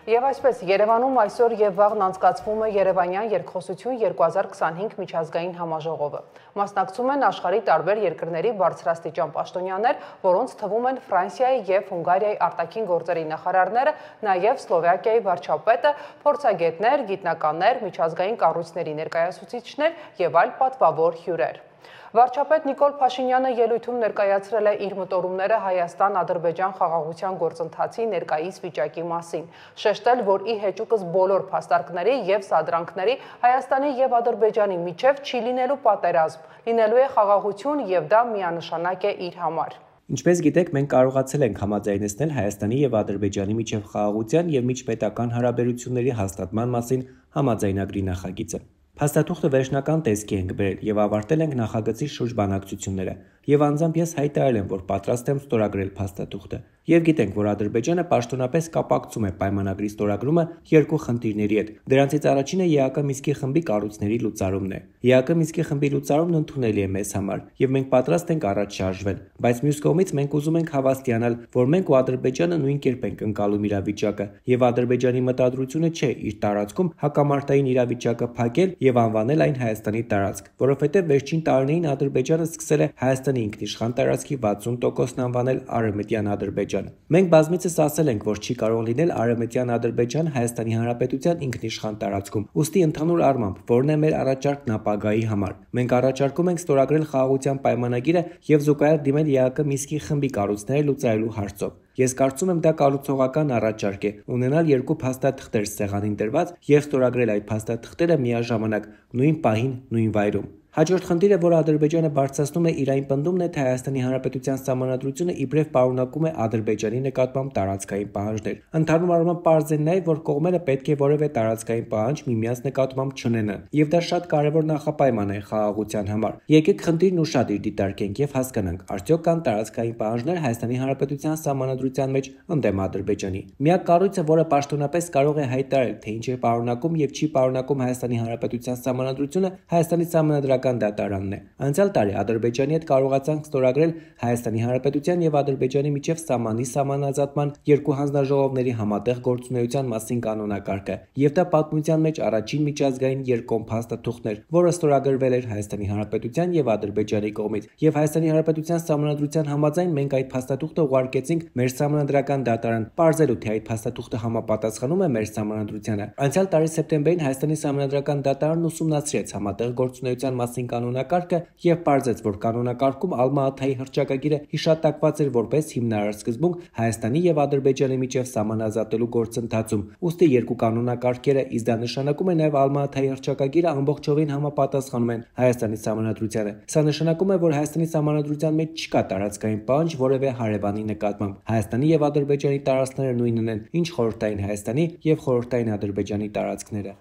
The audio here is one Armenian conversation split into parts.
Եվ այսպես Երևանում այսօր եւ վաղն անցկացվում է Երևանյան երկխոսություն 2025 միջազգային համաժողովը։ Մասնակցում են աշխարհի տարբեր երկրների բարձրաստիճան պաշտոնյաներ, որոնց թվում են Ֆրանսիայի եւ Հունգարիայի արտաքին գործերի նախարարները, նաեւ Սլովակիայի վարչապետը, փորձագետներ, գիտնականներ, միջազգային կառույցների ներկայացուցիչներ եւ այլ պատվավոր հյուրեր։ Վարչապետ Նիկոլ Փաշինյանը ելույթում ներկայացրել է իր մտորումները Հայաստան-Ադրբեջան խաղաղության գործընթացի ներկայիս վիճակի մասին, շեշտել, որ ի հեճուկս բոլոր փաստարկների եւ սադրանքների Հայաստանի եւ Ադրբեջանի միջև չի լինելու պատերազմ, լինելու է խաղաղություն եւ դա միանշանակ է իր համար։ Ինչպես գիտեք, մենք կարողացել ենք համաձայնեցնել Հայաստանի եւ Ադրբեջանի միջև խաղաղության եւ միջպետական հարաբերությունների հաստատման մասին համաձայնագրի նախագիծը։ Փաստաթուղթը վերջնական տեսքի ենք բերել եւ ավարտել ենք նախագծի շուրջ բանակցությունները եւ անձամբ ես հայտարարել եմ, որ պատրաստ եմ ստորագրել փաստաթուղթը եւ գիտենք, որ Ադրբեջանը պաշտոնապես կապակցում է պայմանագրի ստորագրումը երկու խնդիրների հետ։ Դրանցից առաջինը ԵԱԿ Մինսկի խմբի կառույցների լուծարումն է։ ԵԱԿ Մինսկի խմբի լուծարումն ընդունելի է մեզ համար եւ մենք պատրաստ ենք առաջ շարժվել, բայց մյուս կողմից մենք ուզում ենք հավաստիանալ, որ մենք ու Ադրբեջանը նույն կերպ ենք ընկալում իրավիճակը եւ Ադրբեջանի մտադրությունը չէ իր տարածքում հակամարտային իրավիճակը փակել եւ անվանել այն Հայաստանի տարածք, որովհետեւ վերջին տարիներին Ադրբեջանը սկսել է Հայաստանի ինքնիշխան տարածքի 60%-ն անվանել Արևմտյան Ադրբեջան։ Մենք բազմիցս ասել ենք, որ չի կարող լինել Արևմտյան Ադրբեջան Հայաստանի Հանրապետության ինքնիշխան տարածքում։ Ուստի ընդհանուր առմամբ, որն է մեր առաջարկն ապագայի համար։ Մենք առաջարկում ենք ստորագրել խաղաղության պայմանագիրը եւ զուգահեռ դիմել ԵԱԿ Մինսկի խմբի կառույցները լուծարելու հարցով։ Ես կարծում եմ դա կառուցողական առաջարկ է ունենալ երկու փաստաթղթեր սեղանին դրված եւ ստորագրել այդ փաստաթղթերը միաժամանակ նույն պահին, նույն վայրում։ Հաջորդ խնդիրը, որ Ադրբեջանը բարձրացնում է իր այն պնդումն է, թե Հայաստանի Հանրապետության սահմանադրությունը իբրև պարունակում է Ադրբեջանի նկատմամբ տարածքային պահանջներ։ Ընդհանուր առմամբ պարզ է նաև, որ կողմերը պետք է որևէ տարածքային պահանջ միմյանց նկատմամբ չունենան, եւ դա շատ կարևոր նախապայման է խաղաղության համար։ Եկեք խնդիրն ուշադիր դիտարկենք եւ հասկանանք, արդյոք կան տարածքային պահանջներ Հայաստանի Հանրապետության սահմանադրության մեջ ընդդեմ Ադրբեջանի։ Միակ կառույցը, որը պաշտոնապես կարող է հայտարարել, թե ինչ է պարունակում եւ չի պարունակում Հայաստանի Հանրապետության սահմանադրությունը, Հայաստանի սահմանադրական դատարանն է։ Անցյալ տարի Ադրբեջանի հետ կարողացանք ստորագրել Հայաստանի Հանրապետության եւ Ադրբեջանի միջև սահմանի սահմանազատման երկու հանձնաժողովների համատեղ գործունեության մասին կանոնակարգը, եւ դա պատմության մեջ առաջին միջազգային երկկողմ փաստաթուղթն էր, որը ստորագրվել էր Հայաստանի Հանրապետության եւ Ադրբեջանի կողմից, եւ Հայաստանի Հանրապետության սահմանադրության համաձայն մենք այդ փաստաթուղթը ուղարկեցինք մեր սահմանադրական դատարան, պարզելու թե այդ փաստաթուղթը համապատասխանում է մեր սահմանադրությանը։ Անցյալ տարի սեպտեմբերին Հայաստանի սահմանադրական դատարանն ուսումնասիրեց համատեղ գործունեության մասին կանոնակարգը եւ պարզեց, որ կանոնակարգում Ալմա-Աթայի հռչակագիրը հիշատակված էր որպես հիմնարար սկզբունք Հայաստանի եւ Ադրբեջանի միջև սահմանազատելու գործընթացում։ Ուստի երկու կանոնակարգերը իսկ դա նշանակում է նաեւ Ալմա-Աթայի հռչակագիրը ամբողջովին համապատասխանում են Հայաստանի սահմանադրությանը։ Սա նշանակում է, որ Հայաստանի սահմանադրության մեջ չկա տարածքային պահանջ որևէ հարևանի նկատմամբ։ Հայաստանի եւ Ադրբեջանի տարածքները նույնն են, ինչ խորհրդային Հայաստանի եւ խորհրդային Ադրբեջանի տարածքները։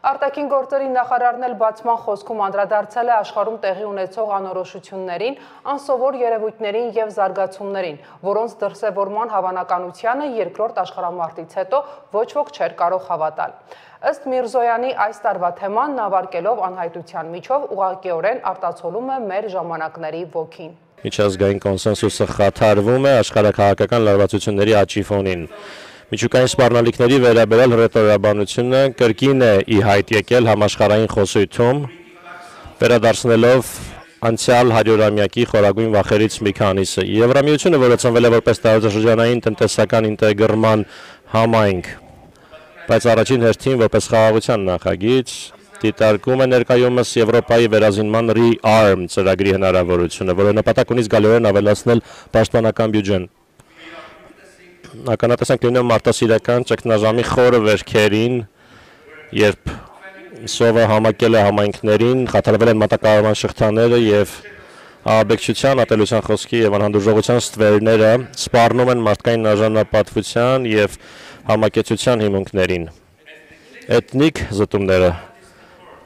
Արտաքին գործերի նախարարն էլ բացման խոսքում անդրադարձել է աշխարհում տեղի ունեցող անորոշություններին, անսովոր երևույթներին եւ զարգացումներին, որոնց դրսեւորման հավանականությանը երկրորդ աշխարհամարտից հետո ոչ ոք չէր կարող հավատալ։ Ըստ Միրզոյանի այս տարվա թեման նավարկելով անհայտության միջով ուղղակիորեն արտացոլում է մեր ժամանակների ոգին։ Միջազգային կոնսենսուսը խաթարվում է աշխարհաքաղաքական լարվածությունների աճի ֆոնին։ Միջուկային սպառնալիքների վերաբերյալ հռետորաբանությունը կրկին է ի հայտ եկել համաշխարհային խոսույթում, վերադարձնելով անցյալ 100-ամյակի խորագույն վախերից մի քանիսը։ Եվրամիությունը, որը ծնվել է որպես տարածաշրջանային տնտեսական ինտեգրման համայնք, բայց առաջին հերթին որպես խաղաղության նախագիծ, դիտարկում է ներկայումս Եվրոպայի վերազինման ReArm ծրագրի հնարավորությունը, որը նպատակ ունի զգալիորեն ավելացնել պաշտպանական բյուջեն։ Ականատես ենք լինում մարտահրավերական ճգնաժամի խորը վերքերին, երբ սովը համակել է համայնքներին, խաթարվել են մատակարարման շղթաները եւ աբեկչության, ատելության խոսքի եւ անհանդուրժողության ստվերները սպառնում են մարդկային արժանապատվության եւ համակեցության հիմունքներին։ Էթնիկ զտումները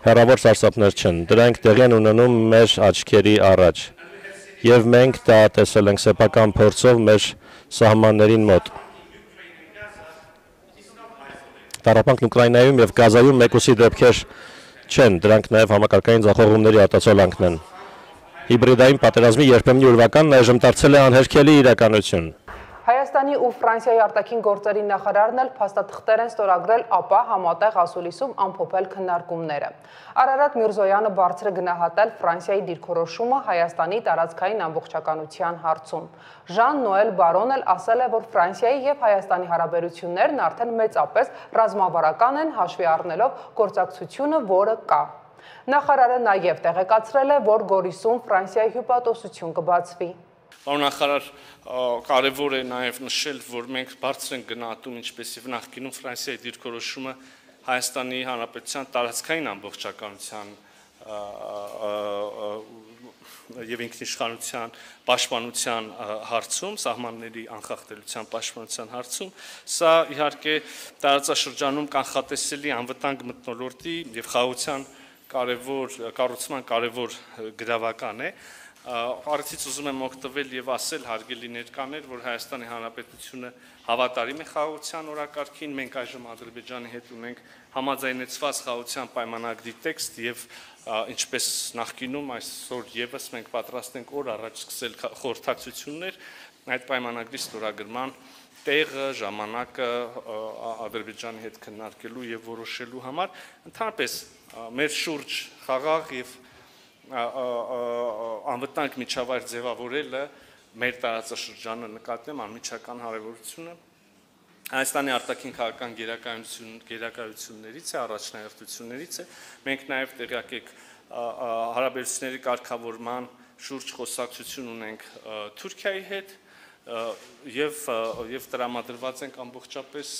հեռավոր սարսափներ չեն, դրանք տեղի են ունենում մեր աչքերի առաջ եւ մենք դա տեսել ենք սեփական փորձով մեր սահմաններին մոտ։ Տառապանքն Ուկրաինայում եւ Գազայում մեկուսի դեպքեր չեն, դրանք նաեւ համակարգային ձախողումների արտացոլանքն են։ Հիբրիդային պատերազմի երբեմնի ուրվականն այժմ դարձել է անհերքելի իրականություն։ Հայաստանի ու Ֆրանսիայի արտաքին գործերի նախարարն էլ փաստաթղթեր են ստորագրել, ապա համատեղ ասուլիսում ամփոփել քննարկումները։ Արարատ Միրզոյանը բարձր գնահատել Ֆրանսիայի դիրքորոշումը Հայաստանի տարածքային ամբողջականության հարցում։ Ժան Նոել Բարոն էլ ասել է, որ Ֆրանսիայի եւ Հայաստանի հարաբերություններն արդեն մեծապես ռազմավարական են, հաշվի առնելով գործակցությունը, որը կա։ Նախարարը նաև տեղեկացրել է, որ Գորիսում Ֆրանսիայի հյուպատոսություն կբացվի։ Պարոն նախարար, կարևոր է նաև նշել, որ մենք բարձր ենք գնահատում, ինչպես եւ նախկինում Ֆրանսիայի դիրքորոշումը Հայաստանի Հանրապետության տարածքային ամբողջականության եւ ինքնիշխանության պաշտպանության հարցում, սահմանների անխախտելիության պաշտպանության հարցում, սա իհարկե տարածաշրջանում կանխատեսելի անվտանգ մթնոլորտի եւ խաղաղության կառուցման կարևոր գրավական է։ Արդյոք ուզում եմ օգտվել եւ ասել հարգելի ներկաներ, որ Հայաստանի Հանրապետությունը հավատարիմ է խաղաղության օրակարգին, մենք այժմ Ադրբեջանի հետ ունենք համաձայնեցված խաղաղության պայմանագրի տեքստ եւ ինչպես նախկինում այսօր եւս մենք պատրաստ ենք օր առաջ սկսել խորհրդակցություններ այդ պայմանագրի ստորագրման տեղը, ժամանակը Ադրբեջանի հետ քննարկելու եւ որոշելու համար, ընդհանրապես մեր շուրջ խաղաղ եւ անվտանգ միջավայր ձևավորելը մեր տարածաշրջանը նկատեմ անմիջական հարաբերությունը Հայաստանի արտաքին քաղաքական գերակայություններից է, առաջնահերթություններից է։ Մենք նաև տեղյակ եք հարաբերությունների կարգավորման շուրջ խոսակցություն ունենք Թուրքիայի հետ եւ տրամադրված ենք ամբողջապես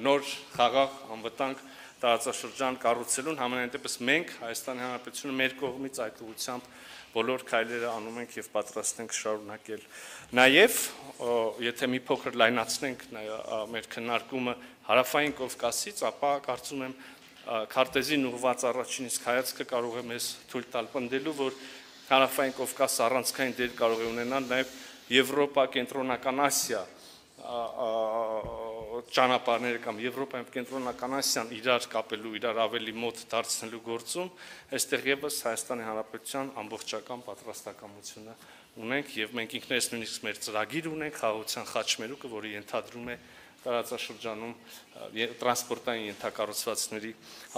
նոր խաղաղ անվտանգ տարածաշրջան կառուցելուն, համենայն դեպս մենք Հայաստանի Հանրապետությունը մեր կողմից այդ ուղղությամբ բոլոր քայլերը անում ենք եւ պատրաստ ենք շարունակել։ Նաեւ եթե մի փոքր լայնացնենք մեր քննարկումը Հարավային Կովկասից, ապա կարծում եմ քարտեզին ուղղված առաջին իսկ հայացքը կարող է մեզ թույլ տալ պնդելու, որ Հարավային Կովկասը առանցքային դեր կարող է ունենալ նաեւ Եվրոպա, Կենտրոնական Ասիա ճանապարհները կամ Եվրոպայում Կենտրոնական Ասիան իրար կապելու, իրար ավելի մոտ դարձնելու գործում, այստեղ եւս Հայաստանի Հանրապետության ամբողջական պատրաստակամությունը ունենք եւ մենք ինքներս նույնիսկ մեր ծրագիր ունենք խաղաղության խաչմերուկը, որը ենթադրում է տարածաշրջանում տրանսպորտային ենթակառուցվածքների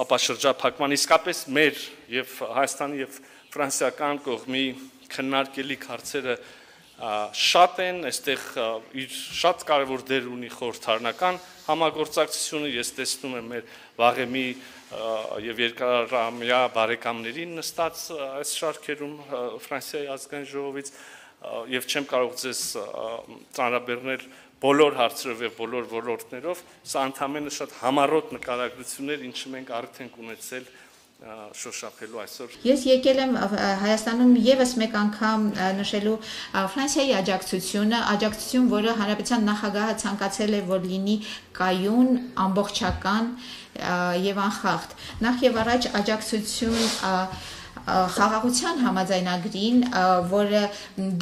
ապաշրջափակման, իսկապես մեր եւ Հայաստանի եւ ֆրանսիական կողմի քննարկելի հարցերը շատ են, այստեղ իր շատ կարևոր դեր ունի խորհրդարանական համագործակցությունը, ես տեսնում եմ մեր վաղեմի եւ երկարամյա բարեկամներին նստած այս շարքերում Ֆրանսիայի ազգային ժողովից եւ չեմ կարող ձեզ ծանրաբեռնել բոլոր հարցերով եւ բոլոր ոլորտներով, սա ընդհանրապես շատ համառոտ նկարագրություններ, ինչը մենք արդեն ունեցել շոշափելու այսօր։ Ես եկել եմ Հայաստանում եւս մեկ անգամ նշելու Ֆրանսիայի աջակցություն, որը Հանրապետության նախագահը ցանկացել է, որ լինի կայուն, ամբողջական եւ անխախտ։ Նախ եւ առաջ աջակցություն խաղաղության համաձայնագրին, որը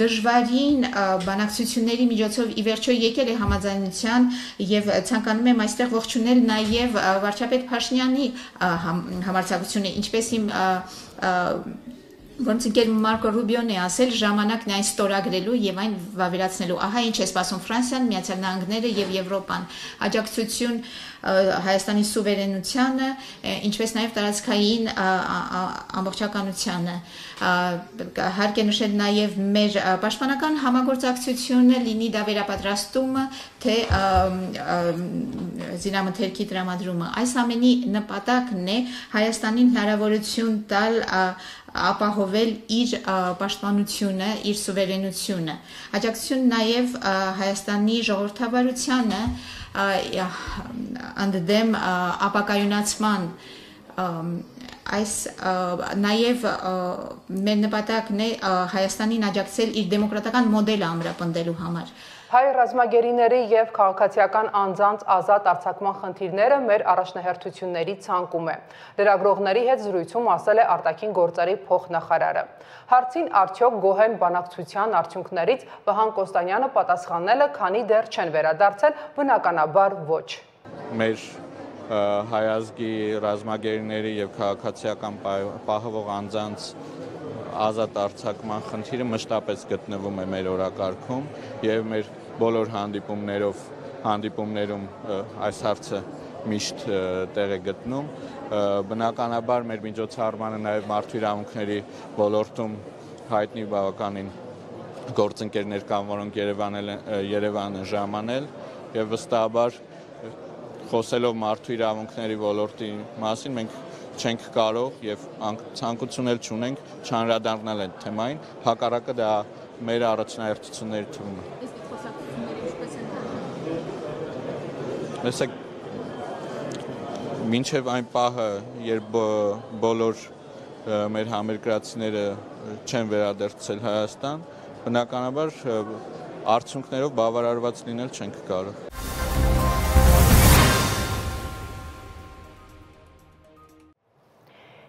դժվարին բանակցությունների միջոցով ի վերջո եկել է համաձայնության եւ ցանկանում եմ այստեղ ողջունել նաեւ վարչապետ Փաշինյանի համարձակությունը, ինչպես իմ ոնց ընկեր Մարկո Ռուբիոն է ասել, ժամանակն է այն ստորագրելու եւ այն վավերացնելու։ Ահա ինչ է սպասում Ֆրանսիան, Միացյալ Նահանգները եւ Եվրոպան։ Աջակցություն Հայաստանի սուվերենությանը, ինչպես նաեւ տարածքային ամբողջականությանը։ Հարկ է նշել նաեւ մեր պաշտպանական համագործակցությունը, լինի դա վերապատրաստումը, թե զինամթերքի տրամադրումը։ Այս ամենի նպատակն է Հայաստանին հնարավորություն տալ ապահովել իր պաշտպանությունը, իր սուվերենությունը։ Աջակցություն նաև Հայաստանի ժողովրդավարությանը ընդդեմ ապակայունացման այս նաև մեր նպատակն է Հայաստանին աջակցել իր դեմոկրատական մոդելը ամրապնդելու համար։ Հայ ռազմագերիների եւ քաղաքացիական անձանց ազատ արձակման խնդիրները մեր առաջնահերթությունների ցանկում է։ Լրագրողների հետ զրույցում ասել է արտաքին գործերի փոխնախարարը։ Հարցին արդյոք գոհ են բանակցության արդյունքներից Վահան Կոստանյանը պատասխանել է, քանի դեռ չեն վերադարձել, բնականաբար ոչ։ Մեր հայ ազգի ռազմագերիների եւ քաղաքացիական պահվող անձանց ազատ արձակման խնդիրը մշտապես գտնվում է մեր օրակարգում եւ մեր բոլոր հանդիպումներում այս հարցը միշտ տեղ է գտնում։ Բնականաբար մեր միջոցառմանը նաև մարդու իրավունքների ոլորտում հայտնի բավականին գործընկերներ կան, որոնք Երևան են ժամանել եւ վստահաբար խոսելով մարդու իրավունքների ոլորտի մասին մենք չենք կարող եւ ցանկություն էլ չունենք չանդրադառնալ այդ թեմային, հակառակը դա մեր առաջնահերթությունների թվում է։ Իսկ մինչև այն պահը, երբ բոլոր մեր համերկրացիները չեն վերադարձել Հայաստան, բնականաբար արդյունքներով բավարարված լինել չենք կարող։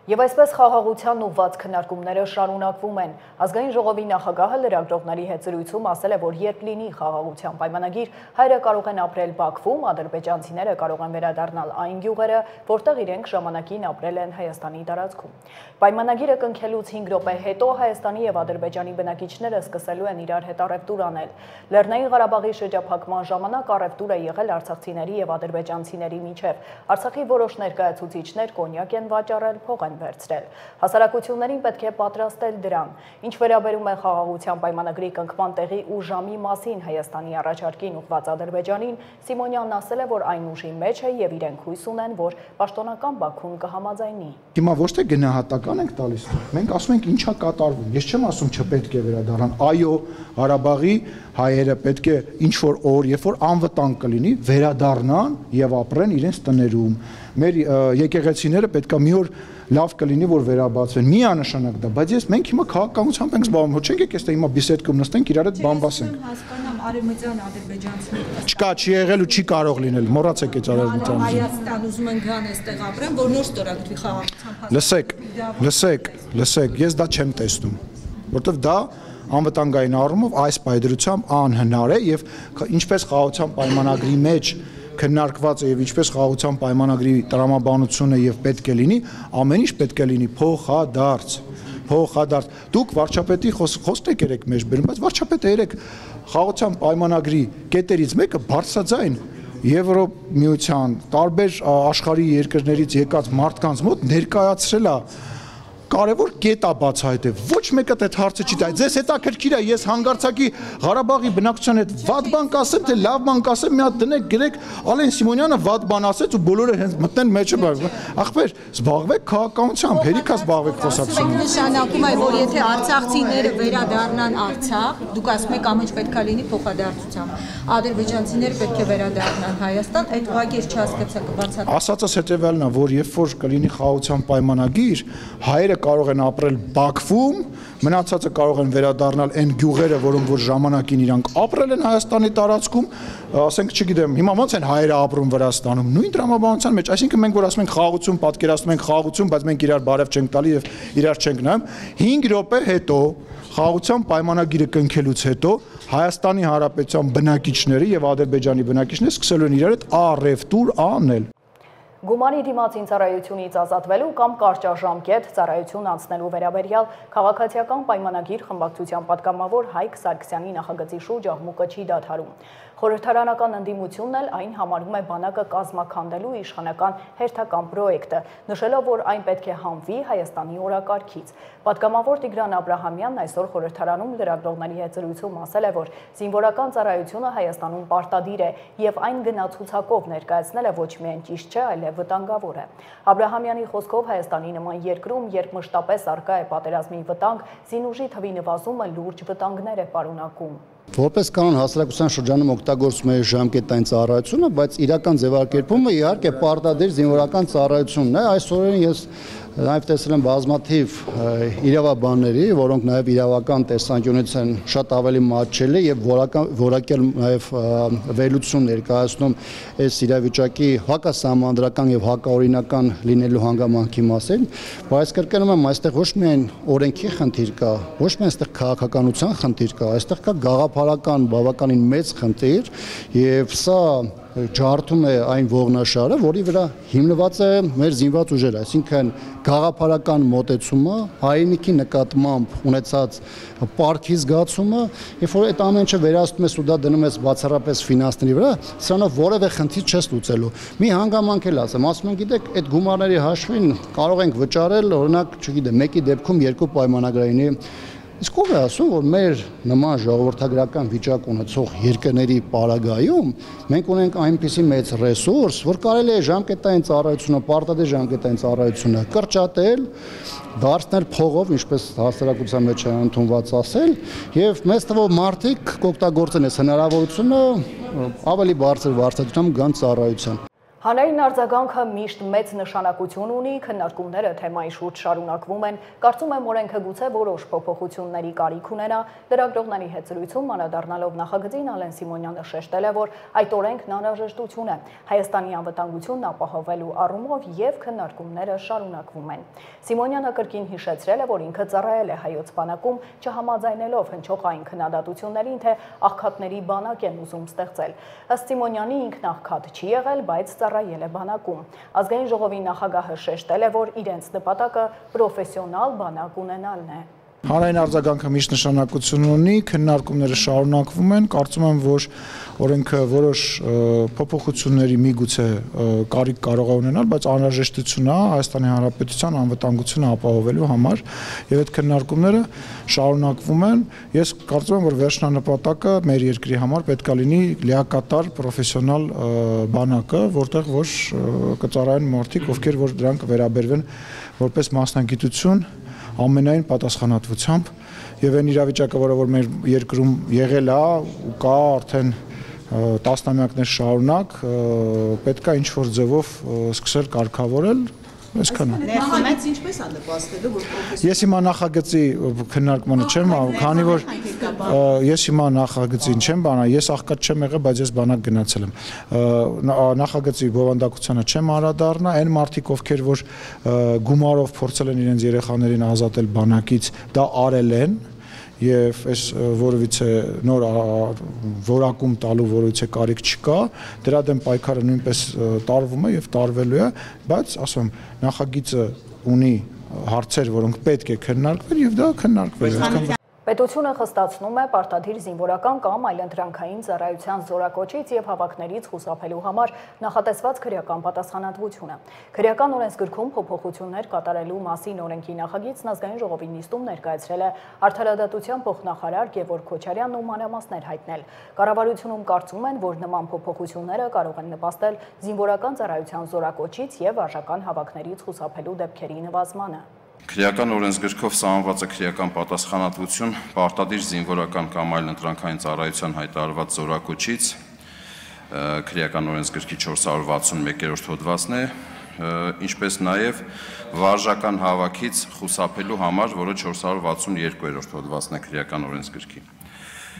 Եվ այսպես խաղաղության ուղղված քննարկումները շարունակվում են։ Ազգային ժողովի նախագահը լրագրողների հետ զրույցում ասել է, որ երբ լինի խաղաղության պայմանագիր, հայերը կարող են ապրել Բաքվում, ադրբեջանցիները կարող են վերադառնալ այն գյուղերը, որտեղ իրենք ժամանակին ապրել են Հայաստանի տարածքում։ Պայմանագիրը կնքելուց 5 րոպե հետո Հայաստանի եւ Ադրբեջանի բնակիչները սկսելու են իրար հետ առևտուր անել։ Լեռնային Ղարաբաղի շրջափակման ժամանակ առևտուր է եղել արցախցիների եւ ադրբեջանցիների միջև։ Արցախի որոշ ներկայացուցիչներ կոնյակ են վաճառել, փող են վերցրել։ Հասարակություններին պետք է պատրաստել դրան։ Ինչ վերաբերում է խաղաղության պայմանագրի կնքման տեղի ու ժամի մասին Հայաստանի առաջարկին ուղղված Ադրբեջանին, Սիմոնյանն ասել է, որ այն ուժի մեջ է եւ իրենք հույս ունեն, որ պաշտոնական Բաքուն կհամաձայնի։ Հիմա ոչ թե գնահատական ենք տալիս, մենք ասում ենք ինչա կատարվում։ Ես չեմ ասում չպետք է վերադառնան։ Այո, Ղարաբաղի հայերը պետք է ինչ որ օր, երբ որ անվտանգ կլինի, վերադառնան եւ ապրեն իրենց տներում։ Մեր եկեղեցիները պետք է մի օր լավ կլինի, որ վերաբացվեն։ Միանշանակ դա, բայց մենք հիմա քաղաքականությամբ ենք զբաղվում, ոչ չենք եկել այստեղ հիմա բիսեդկում նստենք, իրար հետ բամբասենք։ Հասկանամ արևմտյան ադրբեջանցիները։ Չկա, չի եղել ու չի կարող լինել, մոռացեք այդ արևմտյան։ Հայաստան ուզում են գան այստեղ ապրեն, որ նոր ստորագրվի խաղաղության։ Լսեք, ես դա չեմ տեսնում, որովհետև դա անվտանգային առումով այս պայդրությամբ անհնար է եւ ինչպես խաղաղության պայմանագրի մեջ քննարկված է եւ ինչպես խաղաղության պայմանագրի տրամաբանությունը եւ պետք է լինի, ամեն ինչ պետք է լինի փոխադարձ։ Դուք վարչապետի խոստեք երեք մեջ բերում, բայց վարչապետը երեք խաղաղության պայմանագրի կետերից մեկը բարձրաձայն Եվրոմիության տարբեր աշխարհի երկրներից եկած մարդկանց մոտ ներկայացրել է կարևոր կետ է բացահայտել։ Ոչ մեկը այդ հարցը չի տա։ Ձեզ հետաքրքիր է, ես հանգարցակի Ղարաբաղի բնակչության հետ վատ բան կասեմ, թե լավ բան կասեմ, մի հատ դնեք, գրեք, Ալեն Սիմոնյանը վատ բան ասեց ու բոլորը հենց մտնեն մեջը։ Ախպեր, զբաղվեք քաղաքականությամբ, հերիքա զբաղվեք խոսակցությամբ։ Նշանակում է, որ եթե արցախցիները վերադառնան Արցախ, դուք ասում եք ամեն ինչ պետք է լինի փոխադարձությամբ։ Ադրբեջանցիները պետք է վերադառնան Հայաստան, այդ ուղղակի չհասկացա կբացատրեմ։ Ասածս հետևյալն է, որ երբ որ կլինի խաղաղության պայմանագիր, հայերը կարող են ապրել Բաքվում, մնացածը կարող են վերադառնալ այն գյուղերը, որոնք որ ժամանակին իրանք ապրել են Հայաստանի տարածքում, ասենք, չգիտեմ, հիմա ոնց են հայերը ապրում Վրաստանում, նույն տրամաբանության մեջ, այսինքն մենք որ ասում ենք խաղաղություն, պատկերացնում ենք խաղաղություն, բայց մենք իրար բարև չենք տալի եւ իրար չենք նայում, 5 րոպե հետո խաղաղության պայմանագիրը կնքելուց հետո Հայաստանի Հանրապետության բնակիչները եւ Ադրբեջանի բնակիչները սկսելու են իրար հետ առևտուր անել։ Գումարի դիմացին ծառայությունից ազատվելու կամ կարճաժամկետ ծառայություն անցնելու վերաբերյալ քաղաքացիական պայմանագիր խմբակցության պատգամավոր Հայկ Սարգսյանի նախագծի շուրջ աղմուկը չի դադարում։ Խորհրդարանական ընդդիմությունն էլ այն համարում է բանակը կազմաքանդելու իշխանական հերթական պրոյեկտը, նշելով, որ այն պետք է հանվի Հայաստանի օրակարգից։ Պատգամավոր Տիգրան Աբրահամյանն այսօր խորհրդարանում լրագրողների հետ զրույցում ասել է, որ զինվորական ծառայությունը Հայաստանում պարտադիր է եւ այն գնացուցակով ներկայացնել է ոչ միայն ճիշտ չէ, այլև վտանգավոր է։ Աբրահամյանի խոսքով Հայաստանի նման երկրում, երբ մշտապես առկա է պատերազմի վտանգ, զինուժի թվի նվազումը լուրջ վտանգներ է պարունակում։ Որպես կանոն հասարակության շրջանում օգտագործում է ժամկետային ծառայությունը, բայց իրական ձևակերպումը իհարկե պարտադիր զինվորական ծառայությունն է։ Այս օրերին ես նաև տեսել եմ բազմաթիվ իրավաբանների, որոնք նաև իրավական տեսանկյունից են շատ ավելի մատչելի եւ որակյալ նաև վերլուծություն ներկայացնում այս իրավիճակի հակասահմանադրական եւ հակաօրինական լինելու հանգամանքի մասին, բայց կրկնում եմ, այստեղ ոչ միայն օրենքի խնդիր կա, ոչ միայն այստեղ քաղաքականության խնդիր կա, այստեղ կա գաղափարական բավականին մեծ խնդիր եւ սա ջարդում է այն ողնաշարը, որի վրա հիմնված է մեր զինված ուժերը, այսինքն գաղափարական մոտեցումը, հայրենիքի նկատմամբ ունեցած պարտքի զգացումը, երբ որ այդ ամեն ինչը վերահսկում ես ու դա դնում ես բացառապես ֆինանսների վրա, սրանով որևէ խնդիր չես լուծելու։ Մի հանգամանք էլ ասեմ, գիտեք, այդ գումարների հաշվին կարող ենք վճարել, օրինակ, չգիտեմ, մեկի դեպքում 2 պայմանագրայինի Իսկ ով է ասում, որ մեր նման ժողովրդագրական վիճակ ունեցող երկրների պարագայում մենք ունենք այնպիսի մեծ ռեսուրս, որ կարելի է ժամկետային ծառայությունը, պարտադիր ժամկետային ծառայությունը կրճատել, դարձնել փողով, ինչպես հասարակության մեջ է ընդունված ասել, եւ մեծ թվով մարդիկ կօգտագործեն այս հնարավորությունը ավելի բարձր վարձատրությամբ գան ծառայության։ Հանրային արձագանքը միշտ մեծ նշանակություն ունի, քննարկումները թեմայի շուրջ շարունակվում են, կարծում եմ օրենքը գուցե որոշ փոփոխությունների կարիք ունենա, լրագրողների հետ զրույցում անդրադառնալով նախագծին Ալեն Սիմոնյանը շեշտել է, որ այդ օրենքն անհրաժեշտություն է Հայաստանի անվտանգությունն ապահովելու առումով եւ քննարկումները շարունակվում են։ Սիմոնյանը կրկին հիշեցրել է, որ ինքը ծառայել է հայոց բանակում, չհամաձայնելով հնչողային քննադատություններին, թե աղքատների բանակ են ուզում ստեղծել։ Ըստ Սիմոնյանի ինքն աղքատ չի եղել, բայց ծառայել է բանակում։ Ազգային ժողովի նախագահը շեշտել է, որ իրենց նպատակը պրոֆեսիոնալ բանակ ունենալն է։ Հանրային արձագանքը միշտ նշանակություն ունի, քննարկումները շարունակվում են, կարծում եմ, որ օրենքը որոշ փոփոխությունների միգուցե կարիք կարող է ունենալ, բայց անհրաժեշտություն է Հայաստանի Հանրապետության անվտանգությունը ապահովելու համար, եւ այդ քննարկումները շարունակվում են։ Ես կարծում եմ, որ վերջնանպատակը մեր երկրի համար պետք է լինի լիակատար պրոֆեսիոնալ բանակը, որտեղ որ կծառայեն մարդիկ, ովքեր որ դրանք վերաբերվեն որպես մասնագիտություն ամենայն պատասխանատվությամբ եւ այն իրավիճակը, որը որ մեր երկրում եղել է ու կա արդեն տասնամյակներ շարունակ, պետք է ինչ-որ ձևով սկսել կարգավորել, այսքան է։ Նախագիծ ինչպես է նպաստելու, որ պրոֆեսիոնալ։ Ես հիմա նախագծի քննարկմանը չեմ, քանի որ ես հիմա նախագծին չեմ բանա, ես աղքատ չեմ եղել, բայց ես բանակ գնացել եմ։ Նախագծի բովանդակությանը չեմ անդրադառնա, այն մարդիկ, ովքեր որ գումարով փորձել են իրենց երեխաներին ազատել բանակից, դա արել են եւ այս որևիցե նոր որակում տալու որևիցե կարիք չկա, դրա դեմ պայքարը նույնպես տարվում է եւ տարվելու է, բայց ասում նախագիծը ունի հարցեր, որոնք պետք է քննարկվեն եւ դա քննարկվել է։ Պետությունը խստացնում է պարտադիր զինվորական կամ այլընտրանքային ծառայության զորակոչից եւ հավաքներից խուսափելու համար նախատեսված քրեական պատասխանատվությունը։ Քրեական օրենսգրքում փոփոխություններ կատարելու մասին օրենքի նախագիծն ազգային ժողովի նիստում ներկայացրել է Արդարադատության փոխնախարար Գևորգ Քոչարյանն ու մանրամասներ հայտնել։ Կառավարությունում կարծում են, որ նման փոփոխությունները կարող են նպաստել զինվորական ծառայության զորակոչից եւ արժական հավաքներից խուսափելու դեպքերի նվազմանը։ Քրեական օրենսգրքով սահմանված է քրեական պատասխանատվություն պարտադիր զինվորական կամ այլ ընտրանքային ծառայության հայտարարված զորակոչից, քրեական օրենսգրքի 461-րդ հոդվածն է, ինչպես նաև վարժական հավաքից խուսափելու համար, որը 462-րդ հոդվածն է քրեական օրենսգրքի։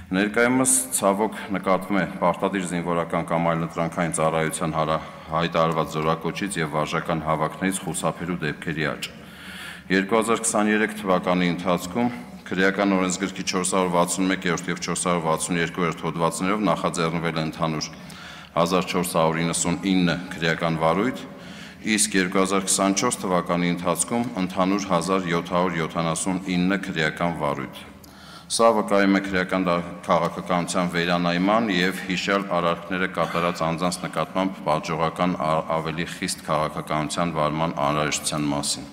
Ներկայումս ցավոք նկատվում է պարտադիր զինվորական կամ այլ ընտրանքային ծառայության հայտարարված զորակոչից եւ վարժական հավաքներից խուսափելու դեպքերի աճ։ 2023 թվականի ընթացքում քրեական օրենսգրքի 461-րդ եւ 462-րդ հոդվածներով նախաձեռնվել է ընդհանուր 1499 քրեական վարույթ, իսկ 2024 թվականի ընթացքում ընդհանուր 1779 քրեական վարույթ։ Սա վկայում է քրեական քաղաքականության վերանայման եւ հիշյալ արարքները կատարած անձանց նկատմամբ պատժողական ավելի խիստ քաղաքականության վարման անհրաժեշտության մասին։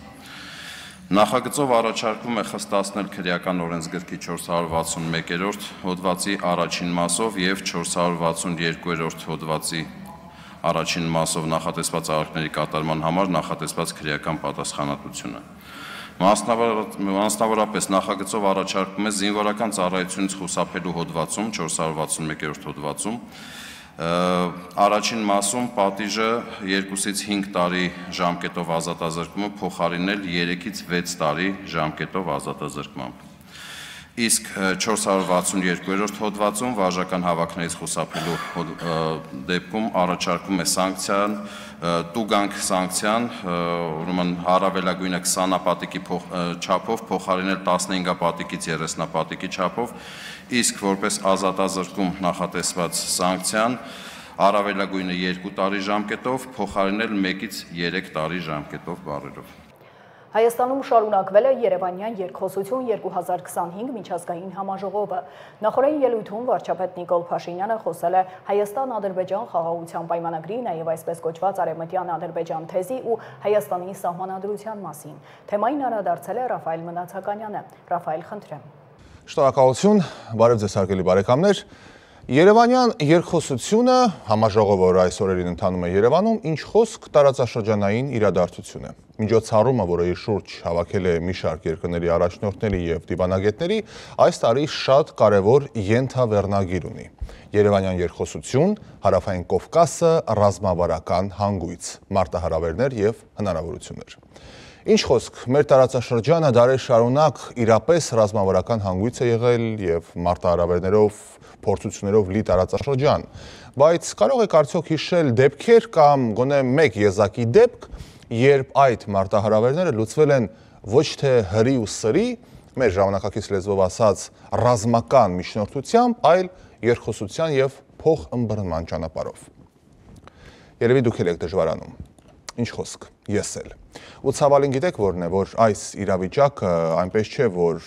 Նախագծով առաջարկվում է խստացնել քրեական օրենսգրքի 461-րդ հոդվածի առաջին մասով եւ 462-րդ հոդվածի առաջին մասով նախատեսված արարքների կատարման համար նախատեսված քրեական պատասխանատվությունը։ Մասնավորապես նախագծով առաջարկվում է զինվորական ծառայությունից խուսափելու հոդվածում 461-րդ հոդվածում առաջին մասում պատիժը 2-ից 5 տարի ժամկետով ազատազրկումը փոխարինել 3-ից 6 տարի ժամկետով ազատազրկմամբ։ Իսկ 462-րդ հոդվածում վարժական հավաքներից խուսափելու դեպքում առաջարկում է սանկցիան, տուգանք սանկցիան, ուրեմն առավելագույնը 20 պատիկի չափով փոխարինել 15 պատիկից 30 պատիկի չափով, իսկ որպես ազատազրկում նախատեսված սանկցիան առավելագույնը 2 տարի ժամկետով փոխարինել 1-ից 3 տարի ժամկետով բառերով։ Հայաստանում շարունակվել է Երևանյան երկխոսություն 2025 միջազգային համաժողովը։ Նախորեն ելույթում վարչապետ Նիկոլ Փաշինյանը խոսել է Հայաստան-Ադրբեջան խաղաղության պայմանագրի, նաև այսպես կոչված Արևմտյան Ադրբեջան թեզի ու Հայաստանի սահմանադրության մասին։ Թեմային անդրադարձել է Ռաֆայել Մնացականյանը։ Ռաֆայել, խնդրեմ։ Շնորհակալություն, բարև ձեզ հարգելի բարեկամներ։ Երևանյան երկխոսությունը համաժողովը, որ այս օրերին ընթանում է Երևանում, ինչ խոսք տարածաշրջանային իրադարձություն է։ Միջոցառումը, որը իր շուրջ հավաքել է մի շարք երկրների առաջնորդների եւ դիվանագետների, այս տարի շատ կարևոր ենթավեռնագիր ունի։ Երևանյան երկխոսություն, Հարավային Կովկասը, ռազմավարական հանգույց, մարտահրավերներ եւ հնարավորություններ։ Ինչ խոսք, մեր տարածաշրջանը դարեր շարունակ իրապես ռազմավարական հանգույց է եղել եւ մարտահրավերներով, փորձություններով լի տարածաշրջան, բայց կարող եք արդյոք հիշել դեպքեր կամ գոնե մեկ եզակի դեպք, երբ այդ մարտահրավերները լուծվել են ոչ թե հրի ու սրի, մեր ժամանակակից լեզվով ասած ռազմական միջնորդությամբ, այլ երկխոսության եւ փոխըմբռնման ճանապարհով։ Երևի դուք եք դժվարանում։ Ինչ խոսք, ես էլ։ Ու ցավալին գիտեք որն է, որ այս իրավիճակը այնպես չէ, որ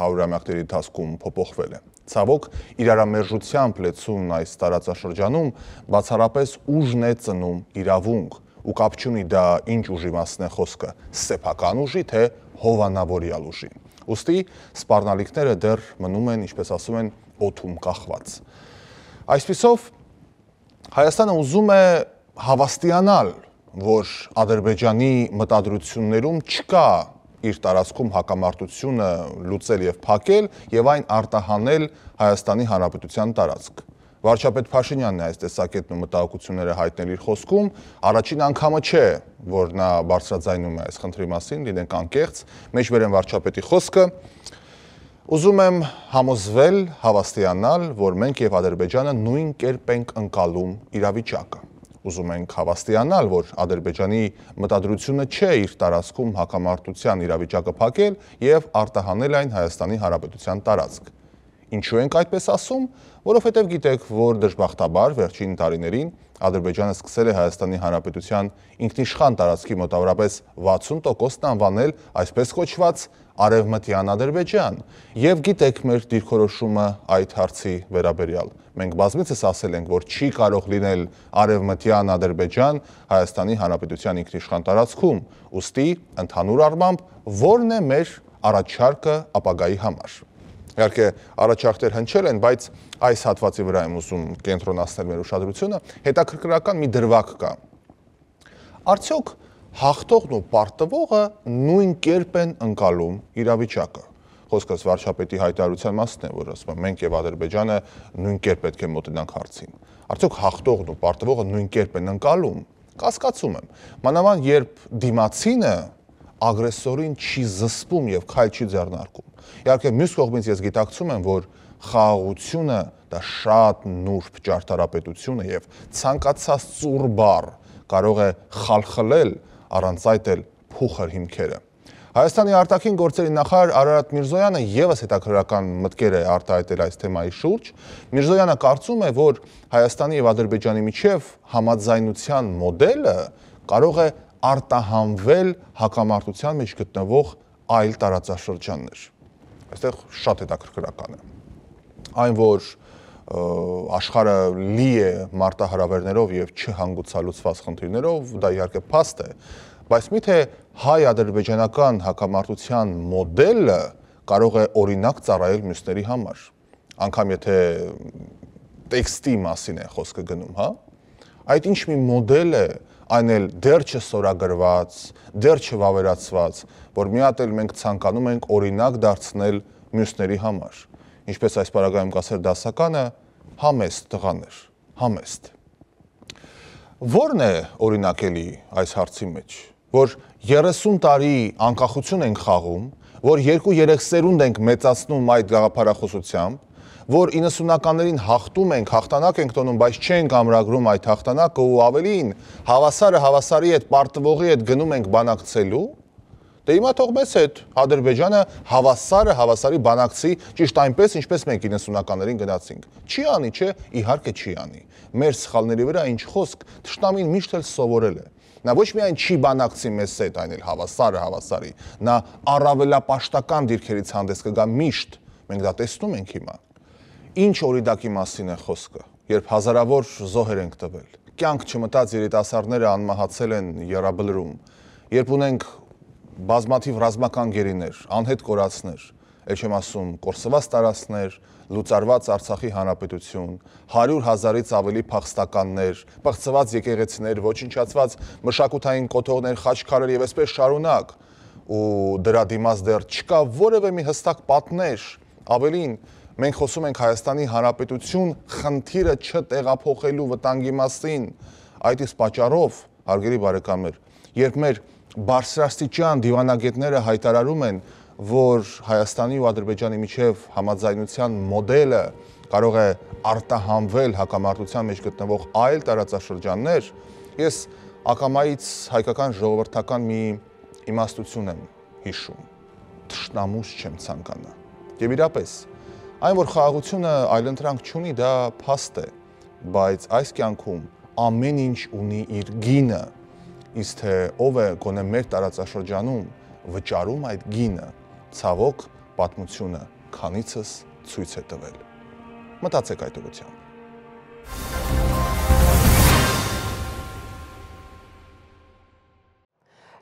100-ամյակների ընթացքում փոփոխվել է։ Ցավոք, իրարամերժությամբ լեցուն այս տարածաշրջանում բացառապես ուժն է ծնում իրավունք, ու կապ չունի դա ինչ ուժի մասն է խոսքը, սեփական ուժի, թե հովանավորյալ ուժի։ Ուստի սպառնալիքները դեռ մնում են, ինչպես ասում են, օդում կախված։ Այսպիսով Հայաստանը ուզում է հավաստիանալ, որ Ադրբեջանի մտադրություններում չկա իր տարածքում հակամարտությունը լուծել եւ փակել եւ այն արտահանել Հայաստանի Հանրապետության տարածք։ Վարչապետ Փաշինյանն է այս տեսակետն ու մտահոգությունները հայտնել իր խոսքում, առաջին անգամը չէ, որ նա բարձրաձայնում է այս խնդրի մասին, լինենք անկեղծ, մեջբերեմ վարչապետի խոսքը։ Ուզում եմ համոզվել, հավաստիանալ, որ մենք եւ Ադրբեջանը նույն կերպ ենք ընկալում իրավիճակը։ Ուզում ենք հավաստիանալ, որ Ադրբեջանի մտադրությունը չէ իր տարածքում հակամարտության իրավիճակը փակել եւ արտահանել այն Հայաստանի Հանրապետության տարածք։ Ինչու ենք այդպես ասում, որովհետեւ գիտեք, որ դժբախտաբար վերջին տարիներին Ադրբեջանը սկսել է Հայաստանի Հանրապետության ինքնիշխան տարածքի մոտավորապես 60%-ն անվանել այսպես կոչված Արևմտյան Ադրբեջան, եւ գիտեք մեր դիրքորոշումը այդ հարցի վերաբերյալ։ Մենք բազմիցս ասել ենք, որ չի կարող լինել Արևմտյան Ադրբեջան Հայաստանի Հանրապետության ինքնիշխան տարածքում, ուստի ընդհանուր առմամբ ո՞րն է մեր առաջարկը ապագայի համար։ Իհարկե առաջարկներ հնչել են, բայց այս հատվածի վրա եմ ուզում կենտրոնացնել մեր ուշադրությունը, հետաքրքրական մի դրվագ կա։ Արդյոք հաղթողն ու պարտվողը նույն կերպ են ընկալում իրավիճակը։ Խոսքս վարչապետի հայտարարության մասն է, որ ասում եմ, մենք եւ Ադրբեջանը նույն կերպ պետք է մոտենանք հարցին։ Արդյոք հաղթողն ու պարտվողը նույն կերպ են ընկալում։ Կասկածում եմ։ Մանավանդ երբ դիմացինը ագրեսորին չի զսպում եւ քայլ չի ձեռնարկում։ Իհարկե մյուս կողմից ես գիտակցում եմ, որ խաղաղությունը դա շատ նուրբ ճարտարապետություն է եւ ցանկացած ծուռ բառ կարող է խալխլել առանց այդ էլ փուխր հիմքերը։ Հայաստանի արտաքին գործերի նախարար Արարատ Միրզոյանը եւս հետաքրքրական մտքեր է արտահայտել այս թեմայի շուրջ։ Միրզոյանը կարծում է, որ Հայաստանի եւ Ադրբեջանի միջև համաձայնության մոդելը կարող է արտահանվել հակամարտության մեջ գտնվող այլ տարածաշրջաններ։ Այստեղ շատ հետաքրքրական է։ Այն, որ աշխարհը լի է մարտահրավերներով եւ չհանգուցալուծված խնդիրներով, դա իհարկե փաստ է, բայց միթե հայ-ադրբեջանական հակամարտության մոդելը կարող է օրինակ ծառայել մյուսների համար։ Անկամ եթե տեքստի մասին է խոսքը գնում, հա։ Այդ ինչ մի մոդել է, այն էլ դեռ չսորագրված, դեռ չվավերացված, որ մի հատ էլ մենք ցանկանում ենք օրինակ դարձնել մյուսների համար։ Ինչպես այս պարագայում կասեր դասականը, համեստ տղաներ, համեստ։ Որն է օրինակելի այս հարցի մեջ, որ 30 տարի անկախություն ենք խաղում, որ 2-3 սերունդ ենք մեծացնում այդ գաղափարախոսությամբ, որ 90-ականներին հաղթում ենք, հաղթանակ ենք տոնում, բայց չենք ամրագրում այդ հաղթանակը ու ավելին հավասարը հավասարի հետ, պարտվողի հետ գնում ենք բանակցելու, դե հիմա թող մեզ հետ Ադրբեջանը հավասարը հավասարի բանակցի ճիշտ այնպես, ինչպես մենք 90-ականներին գնացինք։ Չի անի, չէ, իհարկե չի անի։ Մեր սխալների վրա ինչ խոսք, թշնամին միշտ էլ սովորել է։ Նա ոչ միայն չի բանակցի մեզ հետ, այն էլ հավասարը հավասարի, նա առավելապաշտական դիրքերից հանդես կգա միշտ, մենք դա տեսնում ենք հիմա։ Ինչ օրինակի մասին է խոսքը, երբ հազարավոր զոհեր ենք տվել, կյանք չմտած երիտասարդները անմահացել են եռաբլրում, երբ ունենք բազմաթիվ ռազմական գերիներ, անհետ կորածներ, էլ չեմ ասում կորսված տարածքներ, լուծարված Արցախի հանրապետություն, 100,000-ից ավելի փախստականներ, պղծված եկեղեցիներ, ոչնչացված մշակութային կոթողներ, խաչքարեր եւ այսպես շարունակ, ու դրա դիմաց դեռ չկա որևէ մի հստակ պատնեշ, ավելին մենք խոսում ենք Հայաստանի Հանրապետություն խնդիրը չտեղափոխելու վտանգի մասին, այդ իսկ պատճառով, հարգելի բարեկամներ, երբ մեր բարձրաստիճան դիվանագետները հայտարարում են, որ Հայաստանի ու Ադրբեջանի միջև համաձայնության մոդելը կարող է արտահանվել հակամարտության մեջ գտնվող այլ տարածաշրջաններ, ես ակամայից հայկական ժողովրդական մի իմաստություն եմ հիշում, թշնամուս չեմ ցանկանա։ Եվ իրապես, այն որ խաղաղությունը այլընտրանք չունի, դա փաստ է, բայց այս կյանքում ամեն ինչ ունի իր գինը, իսկ թե ով է գոնե մեր տարածաշրջանում վճարում այդ գինը, ցավոք պատմությունը քանիցս ցույց է տվել։ Մտածեք այդ ուղղությամբ։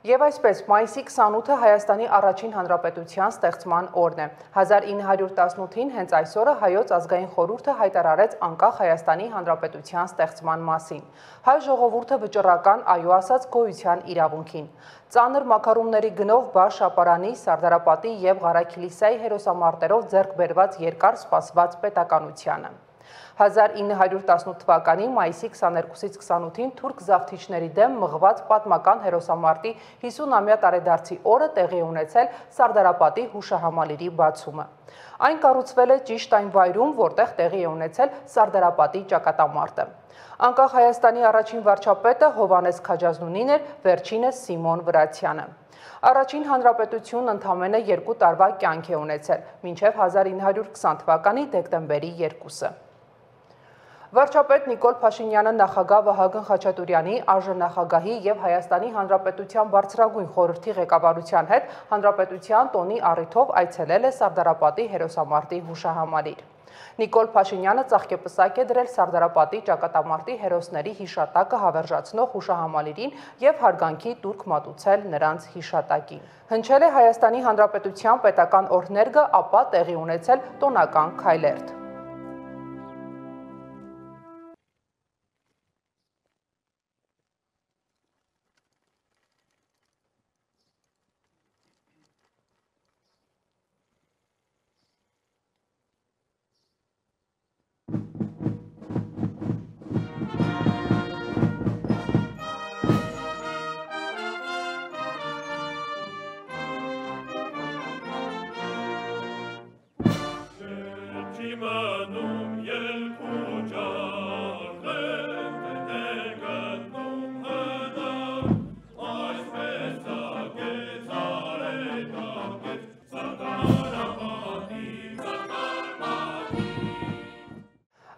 Եվ այսպես, մայիսի 28-ը Հայաստանի առաջին հանրապետության ստեղծման օրն է։ 1918-ին հենց այս օրը Հայոց ազգային խորհուրդը հայտարարեց անկախ Հայաստանի հանրապետության ստեղծման մասին։ Հայ ժողովուրդը վճռական այո ասաց գոյության իրավունքին։ Ծանր մակարումների գնով Բաշ Շապարանի, Սարդարապատի և Ղարաքիլիսայի հերոսամարտերով ձեռք բերված երկար սպասված պետականությանը։ 1918 թվականի մայիսի 22-ից 28-ին թուրք զավթիչների դեմ մղված պատմական հերոսամարտի 50-ամյա տարեդարձի օրը տեղի ունեցել Սարդարապատի հուշահամալիրի բացումը։ Այն կառուցվել է ճիշտ այն վայրում, որտեղ տեղի է ունեցել Սարդարապատի ճակատամարտը։ Անկախ Հայաստանի առաջին վարչապետը Հովհաննես Քաջազնունին էր, վերջինս Սիմոն Վրացյանը։ Առաջին հանրապետությունն ընդամենը 2 տարվա կյանք է ունեցել, մինչև 1920 թվականի դեկտեմբերի 2-ը։ Վարչապետ Նիկոլ Փաշինյանը նախագահ Վահագն Խաչատուրյանի, արժանախագահի և Հայաստանի Հանրապետության բարձրագույն խորհրդի ղեկավարության հետ հանրապետության տոնի առիթով այցելել է Սարդարապատի հերոսամարտի հուշահամալիր։ Նիկոլ Փաշինյանը ծաղկեպսակ է դրել Սարդարապատի ճակատամարտի հերոսների հիշատակը հավերժացնող հուշահամալիրին և հարգանքի տուրք մատուցել նրանց հիշատակին։ Հնչել է Հայաստանի Հանրապետության պետական օրհներգը, ապա տեղի ունեցել տոնական քայլերթ։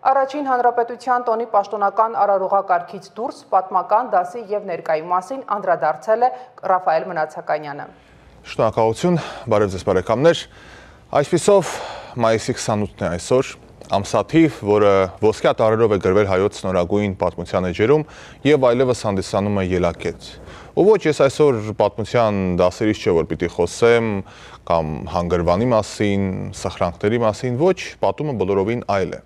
Առաջին հանրապետության տոնի պաշտոնական արարողակարգից դուրս պատմական դասի և ներկայի մասին անդրադարձել է Ռաֆայել Մնացականյանը։ Շնորհակալություն, բարև ձեզ բարեկամներ։ Այսպիսով մայիսի 28-ն է այսօր, ամսաթիվ, որը ոսկյա տարրերով է գրվել հայոց նորագույն պատմության էջերում և այլևս հանդիսանում է ելակետ։ Ու ոչ, ես այսօր պատմության դասերից չէ, որ պիտի խոսեմ կամ հանգրվանի մասին, սխրանքների մասին, ոչ, պատումը բոլորովին այլ է։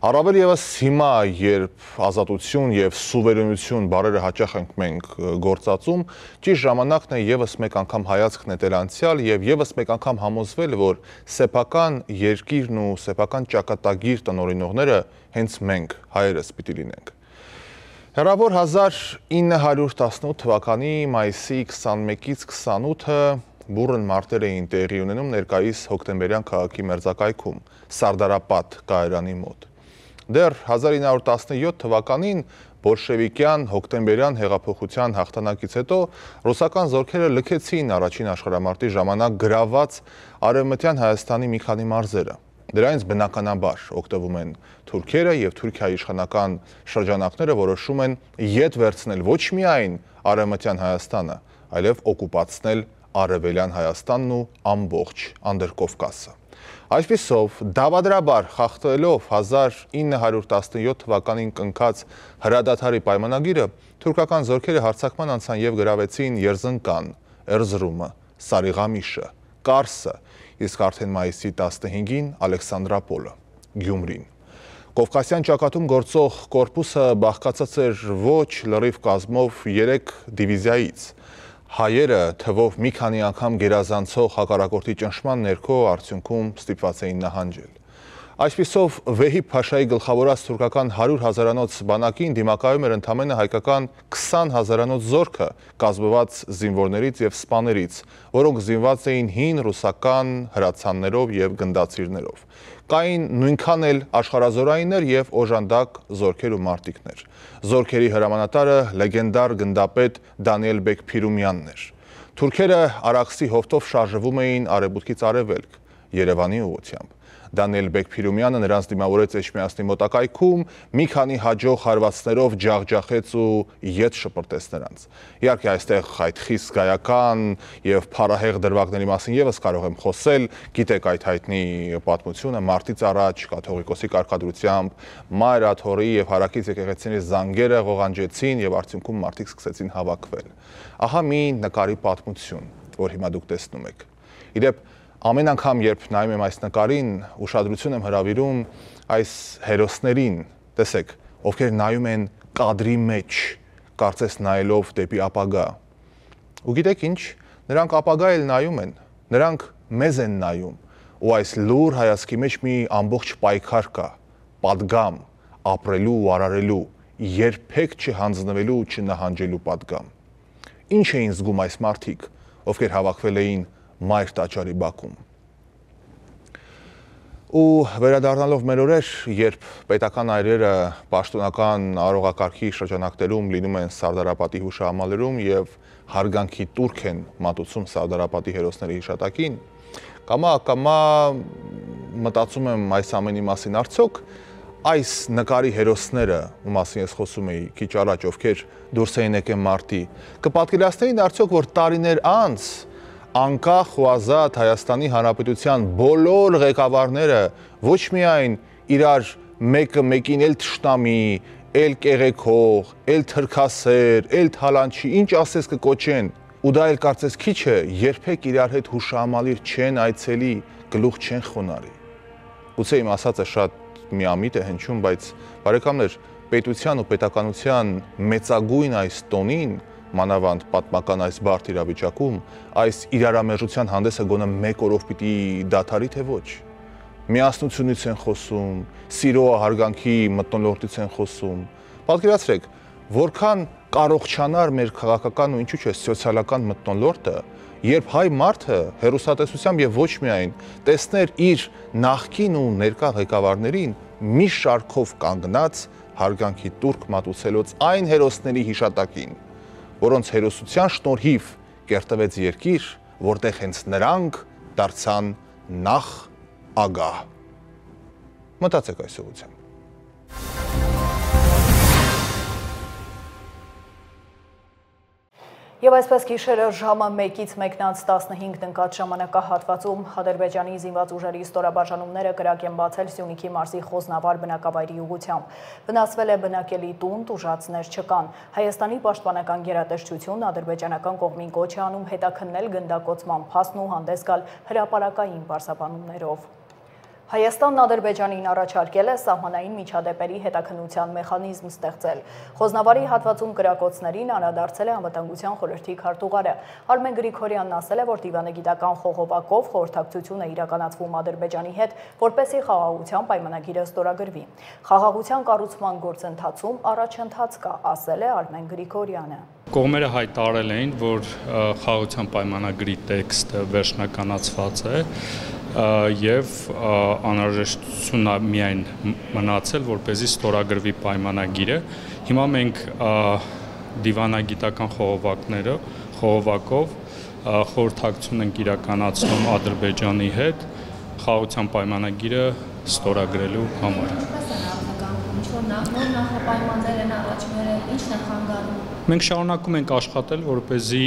Առավել ևս հիմա, երբ ազատություն և սուվերենություն բառերը հաճախ ենք մենք գործածում, ճիշտ ժամանակն է ևս մեկ անգամ հայացք նետել անցյալ և ևս մեկ անգամ համոզվել, որ սեփական երկիրն ու սեփական ճակատագիր տնօրինողները հենց մենք, հայերս պիտի լինենք։ Հեռավոր 1918 թվականի մայիսի 21-ից 28-ը բուռն մարտեր էին տեղի ունենում ներկայիս Հոկտեմբերյան քաղաքի մերձակայքում, Սարդարապատ կայարանի մոտ։ Դեռ 1917 թվականին բոլշևիկյան հոկտեմբերյան հեղափոխության հաղթանակից հետո ռուսական զորքերը լքեցին առաջին աշխարհամարտի ժամանակ գրաված Արևմտյան Հայաստանի մի քանի մարզերը։ Դրանից բնականաբար օգտվում են թուրքերը եւ Թուրքիայի իշխանական շրջանակները որոշում են ետ վերցնել ոչ միայն Արևմտյան Հայաստանը, այլև օկուպացնել Արևելյան Հայաստանն ու ամբողջ Անդրկովկասը։ Այսպիսով, դավադրաբար խախտելով 1917 թվականին կնքած հրադադարի պայմանագիրը, թուրքական զորքերը հարձակման անցան եւ գրավեցին Երզնկան, Էրզրումը, Սարիղամիշը, Կարսը, իսկ արդեն մայիսի 15-ին Ալեքսանդրապոլը, Գյումրին։ Կովկասյան ճակատում գործող կորպուսը բաղկացած էր ոչ լրիվ կազմով 3 դիվիզիայից։ Հայերը թվով մի քանի անգամ գերազանցող հակառակորդի ճնշման ներքո արդյունքում ստիպված էին նահանջել։ Այսպիսով Վեհիբ Փաշայի գլխավորած թուրքական 100 հազարանոց բանակին դիմակայում էր ընդամենը հայկական 20 հազարանոց զորքը, կազմված զինվորներից եւ սպաներից, որոնք զինված էին հին ռուսական հրացաններով եւ գնդացիրներով։ Կային նույնքան էլ աշխարհազորայիններ եւ օժանդակ զորքեր ու մարտիկներ։ Զորքերի հրամանատարը լեգենդար գնդապետ Դանիել Բեկ Փիրումյանն էր։ Թուրքերը Արաքսի հովտով շարժվում էին արևմուտքից արևելք, Երևանի ուղղությամբ։ Դանիել Բեկ Փիրումյանը նրանց դիմավորեց Էջմիածնի մոտակայքում, մի քանի հաջող հարվածներով ջախջախեց ու ետ շպրտեց նրանց։ Իհարկե այստեղ այդ խիստ գայական եւ փառահեղ դրվագների մասին եւս կարող եմ խոսել, գիտեք այդ հայտնի պատմությունը մարտից առաջ կաթողիկոսի կարգադրությամբ Մայր Աթոռի եւ Հարակից եկեղեցիների զանգերը ղողանջեցին եւ արդյունքում մարդիկ սկսեցին հավաքվել։ Ահա մի նկարի պատմություն, որ հիմա դուք տեսնում եք։ Իդեպ ամեն անգամ, երբ նայում եմ այս նկարին, ուշադրություն եմ հրավիրում այս հերոսներին, տեսեք, ովքեր նայում են կադրի մեջ, կարծես նայելով դեպի ապագա։ Ու գիտեք ինչ, նրանք ապագա էլ նայում են, նրանք մեզ են նայում, ու այս լուր հայացքի մեջ մի ամբողջ պայքար կա, պատգամ, ապրելու ու արարելու, երբեք չհանձնվելու ու չնահանջելու պատգամ։ Ինչ էին զգում այս մարդիկ, ովքեր հավաքվել էին Մայր տաճարի բակում։ Ու վերադառնալով մեր օրեր, երբ պետական այրերը պաշտոնական արողակարգի շրջանակներում լինում են Սարդարապատի հուշահամալիրում եւ հարգանքի տուրք են մատուցում Սարդարապատի հերոսների հիշատակին, կամա մտածում եմ այս ամենի մասին արդյոք այս նկարի հերոսները, ում մասին ես խոսում էի քիչ առաջ, ովքեր դուրս էին եկել մարտի, կպատկերացնեին արդյոք, որ տարիներ անց անկախ ու ազատ Հայաստանի Հանրապետության բոլոր ղեկավարները ոչ միայն իրար մեկը մեկին էլ թշնամի, էլ կեղեքող, էլ թրքասեր, էլ թալանչի, ինչ ասես կկոչեն, ու դա էլ կարծես քիչ է, երբեք իրար հետ հուշահամալիր չեն այցելի, գլուխ չեն խոնարի։ Գուցե իմ ասածը շատ միամիտ է հնչում, բայց բարեկամներ, պետության ու պետականության մեծագույն այս տոնին, մանավանդ պատմական այս բարդ իրավիճակում, այս իրարամերժության հանդեսը գոնե մեկ օրով պիտի դադարի թե ոչ։ Միասնությունից են խոսում, սիրո հարգանքի մթնոլորտից են խոսում։ Պատկերացրեք, որքան կարողչանար մեր քաղաքական ու ինչու՞ չէ սոցիալական մթնոլորտը, երբ հայ մարդը հերոսատեսությամբ եւ ոչ միայն տեսներ իր նախկին ու ներկա ղեկավարներին մի շարքով կանգնած հարգանքի տուրք մատուցելուց այն հերոսների հիշատակին, որոնց հերոսության շնորհիվ կերտվեց երկիր, որտեղ հենց նրանք դարձան նախ ագահ։ Մտածեք այս ուղղությամբ։ Եվ այսպես գիշերը ժամը 1-ից 1:15 ընկած ժամանակահատվածում Ադրբեջանի զինված ուժերի ստորաբաժանումները կրակ են բացել Սյունիքի մարզի Խոզնավար բնակավայրի ուղղությամբ։ Վնասվել է բնակելի տուն, տուժածներ չկան։ Հայաստանի պաշտպանական գերատեսչությունն ադրբեջանական կողմին կոչ է անում հետաքննել գնդակոծման փաստն ու հանդես գալ հրապարակային պարզաբանումներով։ Հայաստանն Ադրբեջանին առաջարկել է սահմանային միջադեպերի հետաքննության մեխանիզմ ստեղծել։ Խոզնավարի հատվածում կրակոցներին անդրադարձել է անվտանգության խորհրդի քարտուղարը։ Արմեն Գրիգորյանն ասել է, որ դիվանագիտական խողովակով խորհրդակցություն է իրականացվում Ադրբեջանի հետ, որպեսզի խաղաղության պայմանագիրը ստորագրվի։ Խաղաղության կառուցման գործընթացում առաջընթաց կա, ասել է Արմեն Գրիգորյանը։ Կողմերը հայտարարել էին, որ խաղաղության պայմանագրի տեքստը վերջնականացված է եւ անհրաժեշտությունն է միայն մնացել, որպեսզի ստորագրվի պայմանագիրը։ Հիմա մենք դիվանագիտական խողովակով խորհրդակցություն ենք իրականացնում Ադրբեջանի հետ, խաղաղության պայմանագիրը ստորագրելու համար։ Նոր նախապայմաններ են առաջները, ի՞նչն է խանգարում։ Մենք շարունակում ենք աշխատել, որպեսզի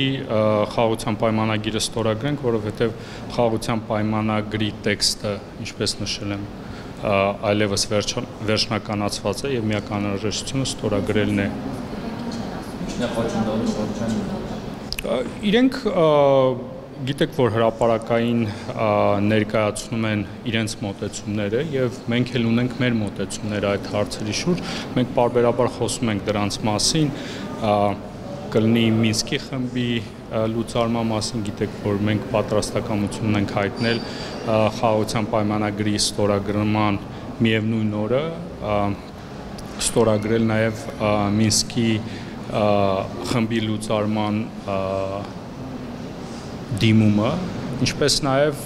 խաղաղության պայմանագիրը ստորագրենք, որովհետև խաղաղության պայմանագրի տեքստը, ինչպես նշել եմ, այլևս վերջնականացված է եւ միակ անհրաժեշտությունը ստորագրելն է։ Իրենք գիտեք, որ հրապարակային ներկայացնում են իրենց մոտեցումները եւ մենք էլ ունենք մեր մոտեցումները այդ հարցերի շուրջ։ Մենք պարբերաբար խոսում ենք դրանց մասին, կլինի Մինսկի խմբի լուծարման մասին, գիտեք, որ մենք պատրաստակամություն ունենք հայտնել խաղաղության պայմանագրի ստորագրման միևնույն օրը ստորագրել նաեւ Մինսկի խմբի լուծարման դիմումը, ինչպես նաև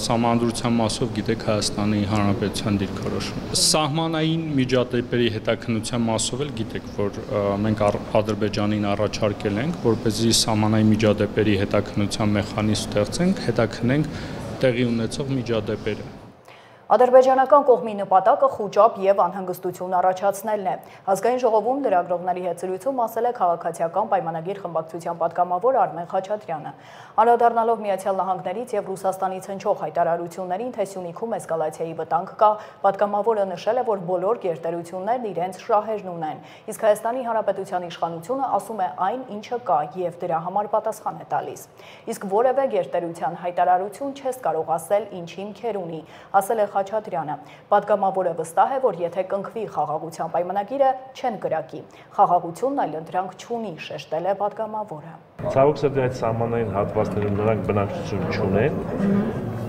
սահմանադրության մասով գիտեք Հայաստանի Հանրապետության դիրքորոշումը։ Սահմանային միջադեպերի հետաքննության մասով էլ գիտեք, որ մենք Ադրբեջանին առաջարկել ենք, որպեսզի սահմանային միջադեպերի հետաքննության մեխանիզմ ստեղծենք, հետաքննենք տեղի ունեցող միջադեպերը։ Ադրբեջանական կողմի նպատակը խուճապ եւ անհանգստություն առաջացնելն է։ Ազգային ժողովում լրագրողների հետ զրույցում ասել է քաղաքացիական պայմանագիր խմբակցության պատգամավոր Արմեն Խաչատրյանը։ Անդրադառնալով Միացյալ Նահանգներից եւ Ռուսաստանից հնչող հայտարարություններին, թե Սյունիքում էսկալացիայի վտանգ կա, պատգամավորը նշել է, որ բոլոր գերտերություններն իրենց շահերն ունեն, իսկ Հայաստանի Հանրապետության իշխանությունը ասում է այն, ինչը կա եւ դրա համար պատասխան է տալիս։ Իսկ որևէ գերտերության հայտարարություն չես կարող ասել ինչ հիմքեր ունի, ասել է Խաչատրյանը։ Պատգամավորը վստահ է, որ եթե կնքվի խաղաղության պայմանագիրը, չեն կրակի։ Խաղաղությունն այլընտրանք չունի, շեշտել է պատգամավորը։ Ցավոք սրտի այդ սահմանային հատվածներում նրանք բնակչություն չունեն,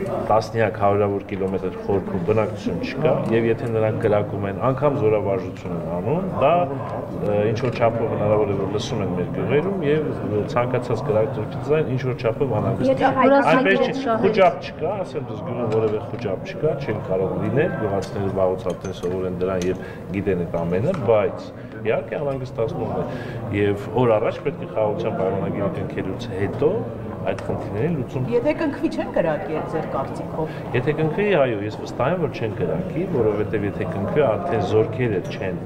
տասնյակ հարյուրավոր կիլոմետր խորքում բնակչություն չկա, եւ եթե նրանք կրակում են, անգամ զորավարժություն են անում, դա ինչ որ չափով հնարավոր է որ լսում են մեր գյուղերում եւ ցանկացած կրակցության ինչ որ չափով անհանգստություն։ Այնպես խոճապ չկա, ասեմ դες գյուղում որևէ խոճապ չկա, չեն կարող լինել, գյուղացիները վաղուց արդեն սովոր են դրան եւ գիտեն այդ ամենը, բայց իհարկե անհանգստացնում է եւ օր առաջ պետք է խաղաղության պայմանագիրը կնքելուց հետո այդ խնդիրների լուծում։ Եթե կնքվի չեն կրակի ձեր կարծիքով։ Եթե կնքվի, այո, ես վստահ եմ որ չեն կրակի, որովհետեւ եթե կնքվի արդեն զորքերը չեն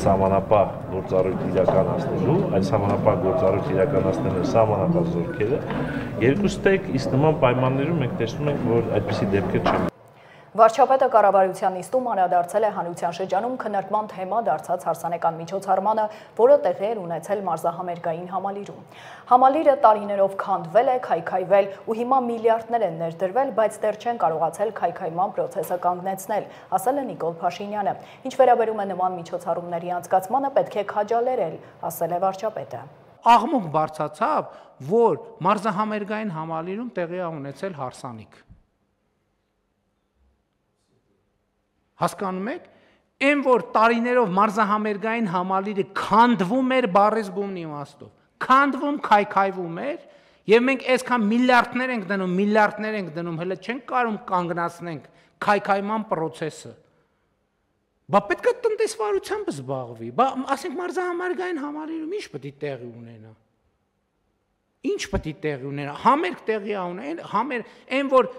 սահմանապահ գործառույթ իրականացնելու, այդ սահմանապահ գործառույթ իրականացնելու սահմանապահ զորքերը երկուս տեք իսկ նման պայմաններում մենք տեսնում ենք որ այդպիսի դեպքեր չեն։ Վարչապետը կառավարության նիստում անդրադարձել է հանրության շրջանում քննարկման թեմա դարձած հարսանեկան միջոցառմանը, որը տեղի էր ունեցել մարզահամերգային համալիրում։ Համալիրը տարիներով քանդվել է, քայքայվել ու հիմա միլիարդներ են ներդրվել, բայց դեռ չեն կարողացել քայքայման process-ը կանգնեցնել, ասել է Նիկոլ Փաշինյանը։ Ինչ վերաբերում է նման միջոցառումների անցկացմանը, պետք է քաջալերել, ասել է վարչապետը։ Աղմուկ բարձրացավ, որ մարզահամերգային համալիրում տեղի է ունեցել հարսանիք։ Հասկանում եք, այն որ տարիներով մարզահամերգային համալիրը քանդվում էր բառեզգումն իմաստով, քանդվում, քայքայվում էր, եւ մենք այսքան միլիարդներ ենք դնում, հələ չենք կարող կանգնացնենք քայքայման process-ը։ Բա պետք է տնտեսվարությամբ զբաղվի, բա ասենք մարզահամերգային համալիրում ինչ պետք է տեղի ունենա։ Ինչ պետք է տեղի ունենա, համերգ տեղի ունենա, համեր, այն որ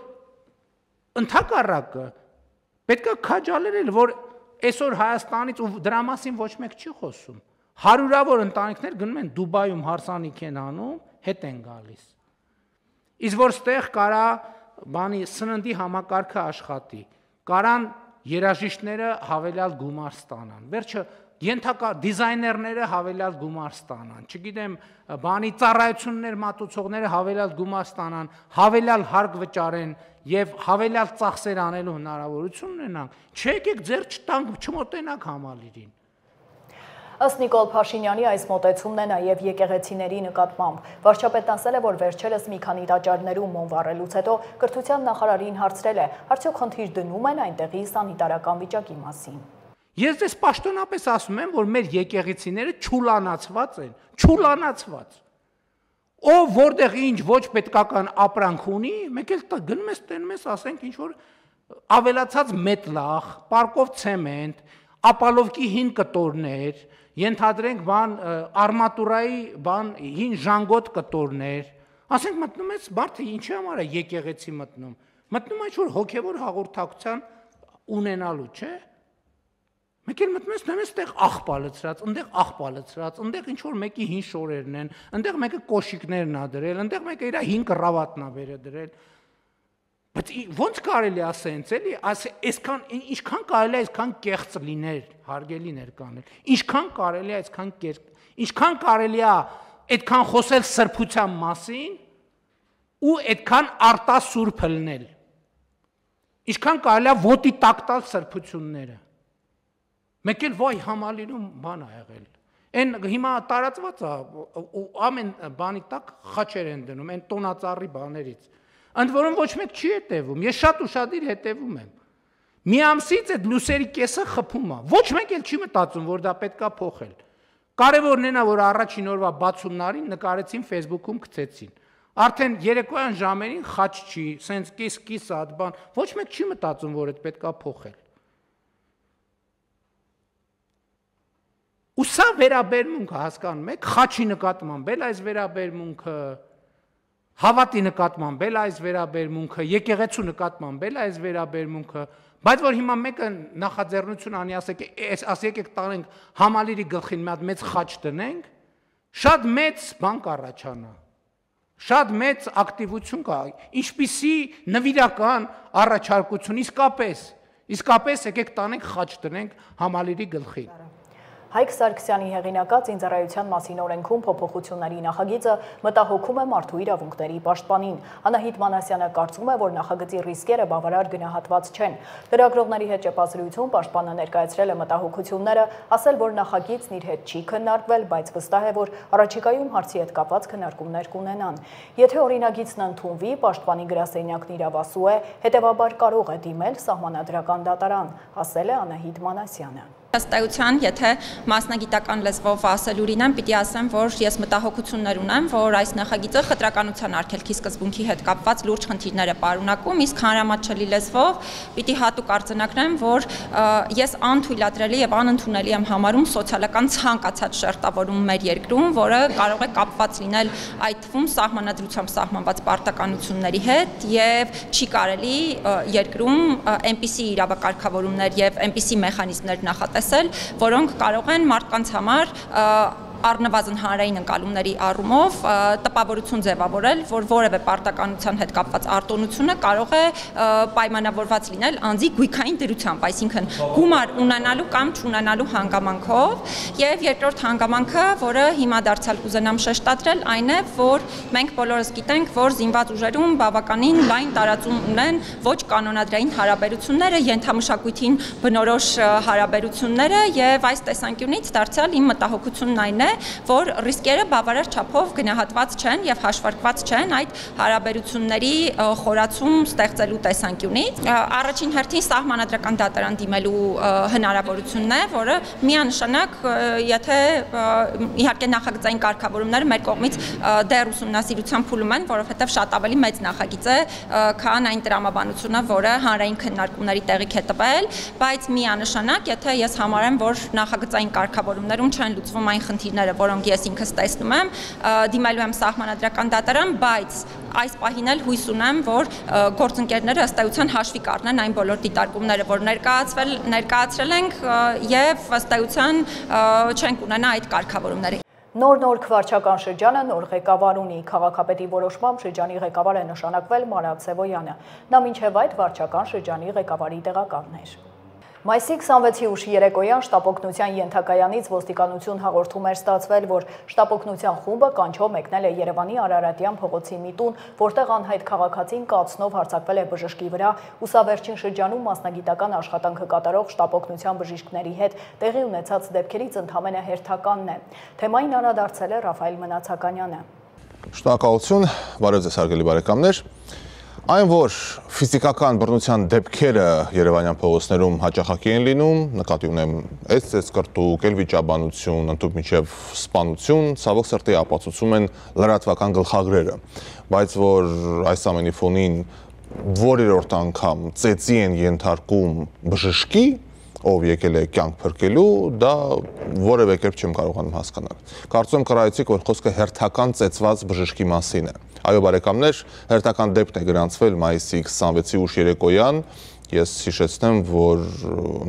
ընդհակառակը պետք է քաջալերել, որ այսօր Հայաստանից ու դրա մասին ոչ մեկ չի խոսում։ Հարյուրավոր ընտանիքներ գնում են Դուբայում հարսանիք են անում, հետ են գալիս։ Իսկ որ ստեղ կարա բանի սննդի համակարգը աշխատի, կարան երաժիշտները հավելյալ գումար ստանան։ Վերջը ենթակա դիզայներները հավելյալ գումար ստանան, չգիտեմ, բանի ծառայություններ մատուցողները հավելյալ գումար ստանան, հավելյալ հարկ վճարեն եւ հավելյալ ծախսեր անելու հնարավորություն ունենանք, չեկեք ձեր չտանք չմոտենաք համալիրին։ Ըստ Նիկոլ Փաշինյանի այս մոտեցումն է նաև եկեղեցիների նկատմամբ։ Վարչապետն ասել է, որ վերջերս մի քանի տաճարներում մոմ վառելուց հետո կրթության նախարարին հարցրել է, արդյոք խնդիր դնում են այնտեղի սանիտարական վիճակի մասին։ Ես դες պաշտոնապես ասում եմ, որ մեր եկեղեցիները չուլանացված են, չուլանացված։ Ով որտեղ ինչ ոչ պետքական ապրանք ունի, մեկ էլ գնում ես տենում ես, ասենք ինչ որ ավելացած մետլախ, պարկով ցեմենտ, ապալովկի հին կտորներ, ենթադրենք բան արմատուրայի բան հին ժանգոտ կտորներ, ասենք մտնում ես մարդը ինչի համար է եկեղեցի մտնում։ Մտնում է որ հոգևոր հաղորդակցության ունենալու, չէ՞։ Մեկ էլ մտնում ես այստեղ աղբա լցրած, այնտեղ աղբա լցրած, այնտեղ ինչ որ մեկի հին շորերն են, այնտեղ մեկը կոշիկներն ա դրել, այնտեղ մեկը իր հին կռավատն ա վերը դրել։ Բայց ո՞նց կարելի է ասենց էլի, այսքան ինչքան կարելի է այսքան կեղծ լիներ, հարգելի ներկաներ, ինչքան կարելի է ինչքան կարելի է այդքան խոսել սրբության մասին ու այդքան արտասուրբ լինել։ Ինչքան կարելի է ոտի տակ տալ սրբությունները։ Մեկ էլ վայ համալիրում բան ա եղել։ Այն հիմա տարածված է ու ամեն բանի տակ խաչեր են դնում, այն տոնածառի բաներից։ Ընդ որում ոչ մեկ չի հետևում։ Ես շատ ուշադիր հետևում եմ։ Մի ամսից այդ լուսերի կեսը խփում է։ Ոչ մեկ էլ չի մտածում, որ դա պետքա փոխել։ Կարևորն այն է, որ առաջին օրվա բացումնարին նկարեցին Facebook-ում գցեցին։ Արդեն երեկոյան ժամերին խաչ չի, սենց կիս այդ բան, ոչ մեկ չի մտածում, որ այդ պետքա փոխել։ Ու սա վերաբերմունքը հասկանում եք, խաչի նկատմամբ էլ այս վերաբերմունքը, հավատի նկատմամբ էլ այս վերաբերմունքը, եկեղեցու նկատմամբ էլ այս վերաբերմունքը, բայց որ հիմա մեկը նախաձեռնություն անի, ասեք եք տանենք համալիրի գլխին մի հատ մեծ խաչ տնենք, շատ մեծ բան կառաջանա, շատ մեծ ակտիվություն կա, ինչպիսի նվիրական առաջարկություն, իսկապես եկեք տանենք խաչ տնենք համալիրի գլխին։ Հայկ Սարգսյանի հեղինակած ինձեռայության մասին օրենքում փոփոխությունների նախագիծը մտահոգում է մարդու իրավունքների պաշտպանին։ Անահիտ Մանասյանը կարծում է, որ նախագծի ռիսկերը բավարար գնահատված չեն։ Լրագրողների հետ ճեպազրույցում պաշտպանը ներկայացրել է մտահոգությունները, ասել, որ նախագիծն իր հետ չի քննարկվել, բայց վստահ է, որ առաջիկայում հարցի հետ կապված քննարկումներ կունենան։ Եթե օրինագիծն ընդունվի, պաշտպանի գրասենյակն իրավասու է, հետևաբար կարող է դիմել սահմանադրական դատարան, ասել է Անահիտ Մանասյանը։ Ըստ էության, եթե մասնագիտական լեզվով ասելու լինեմ, պիտի ասեմ, որ ես մտահոգություններ ունեմ, որ այս նախագիծը խտրականության արգելքի սկզբունքի հետ կապված լուրջ խնդիրներ է պարունակում, իսկ հանրամատչելի լեզվով պիտի հատուկ արձանագրեմ, որ ես անթույլատրելի եւ անընդունելի եմ համարում սոցիալական ցանկացած շերտավորում մեր երկրում, որը կարող է կապված լինել այդ թվում սահմանադրությամբ սահմանված պարտականությունների հետ եւ չի կարելի երկրում այնպիսի իրավակարգավորումներ եւ այնպիսի մեխանիզմներ նախատեսել, որոնք կարող են մարդկանց համար առնվազն հանրային ընկալումների առումով տպավորություն ձևավորել, որ որևէ պարտականության հետ կապված արտոնությունը կարող է պայմանավորված լինել անձի գույքային դրությամբ, այսինքն գումար ունենալու կամ չունենալու հանգամանքով, եւ երկրորդ հանգամանքը, որը հիմա դարձյալ կուզենամ շեշտադրել, այն է, որ մենք բոլորս գիտենք, որ զինված ուժերում բավականին լայն տարածում ունեն ոչ կանոնադրային հարաբերությունները, ենթամշակույթին բնորոշ հարաբերությունները, եւ այս տեսանկյունից դարձյալ իմ մտահոգությունն այն է, որ ռիսկերը բավարար չափով գնահատված չեն եւ հաշվարկված չեն այդ հարաբերությունների խորացում ստեղծելու տեսանկյունից։ Առաջին հերթին սահմանադրական դատարան դիմելու հնարավորությունն է, որը միանշանակ, եթե իհարկե նախագծային կարգավորումները մեր կողմից դեռ ուսումնասիրության փուլում են, որովհետեւ շատ ավելի մեծ նախագիծ է, քան այն տրամաբանությունը, որը հանրային քննարկումների տեղիք է տվել, բայց միանշանակ, եթե ես համարեմ, որ նախագծային կարգավորումներում չեն լուծվում այն խնդիրները, որոնք ես ինքս տեսնում եմ, դիմելու եմ սահմանադրական դատարան, բայց այս պահին էլ հույս ունեմ, որ գործընկերները ըստ էության հաշվի կառնեն այն բոլոր դիտարկումները, որ ներկայացրել ենք եւ ըստ էության չենք ունենա այդ կարգավորումները։ Նոր քվարչական շրջանը նոր ղեկավար ունի, քաղաքապետի որոշմամբ շրջանի ղեկավար է նշանակվել Մարատ Սևոյանը, նա մինչև այդ վարչական շրջանի ղեկավարի տեղակալն էր։ Մայիսի 26-ի ուշ երեկոյան շտապօգնության ենթակայանից ոստիկանություն հաղորդում էր ստացվել, որ շտապօգնության խումբը կանչով մեկնել է Երևանի Արարատյան փողոցի մի տուն, որտեղ անհայտ քաղաքացին կացնով հարձակվել է բժշկի վրա, ու սա վերջին շրջանում մասնագիտական աշխատանքը կատարող շտապօգնության բժիշկների հետ տեղի ունեցած դեպքերից ընդամենը հերթականն է։ Թեմային անդրադարձել է Ռաֆայել Մնացականյանը։ Շնորհակալություն, բարև ձեզ հարգելի բարեկամներ։ Այն, որ ֆիզիկական բռնության դեպքերը Երևանյան փողոցներում հաճախակի են լինում, նկատի ունեմ այս կրտուկ, վիճաբանություն, ընդհանուր միջև սպանություն, ցավոք սրտի ապացուցում են լրատվական գլխագրերը, բայց որ այս ամենի ֆոնին որերորդ անգամ ծեծի են ենթարկում բժշկի, ով եկել է կյանք փրկելու, դա որևէ կերպ չեմ կարողանում հասկանալ։ Կարծում եմ կռայեցիք, որ խոսքը հերթական ծեծված բժշկի մասին է։ Այո, բարեկամներ, հերթական դեպքն է գրանցվել մայիսի 26-ի ուշ երեկոյան։ Ես հիշեցնեմ, որ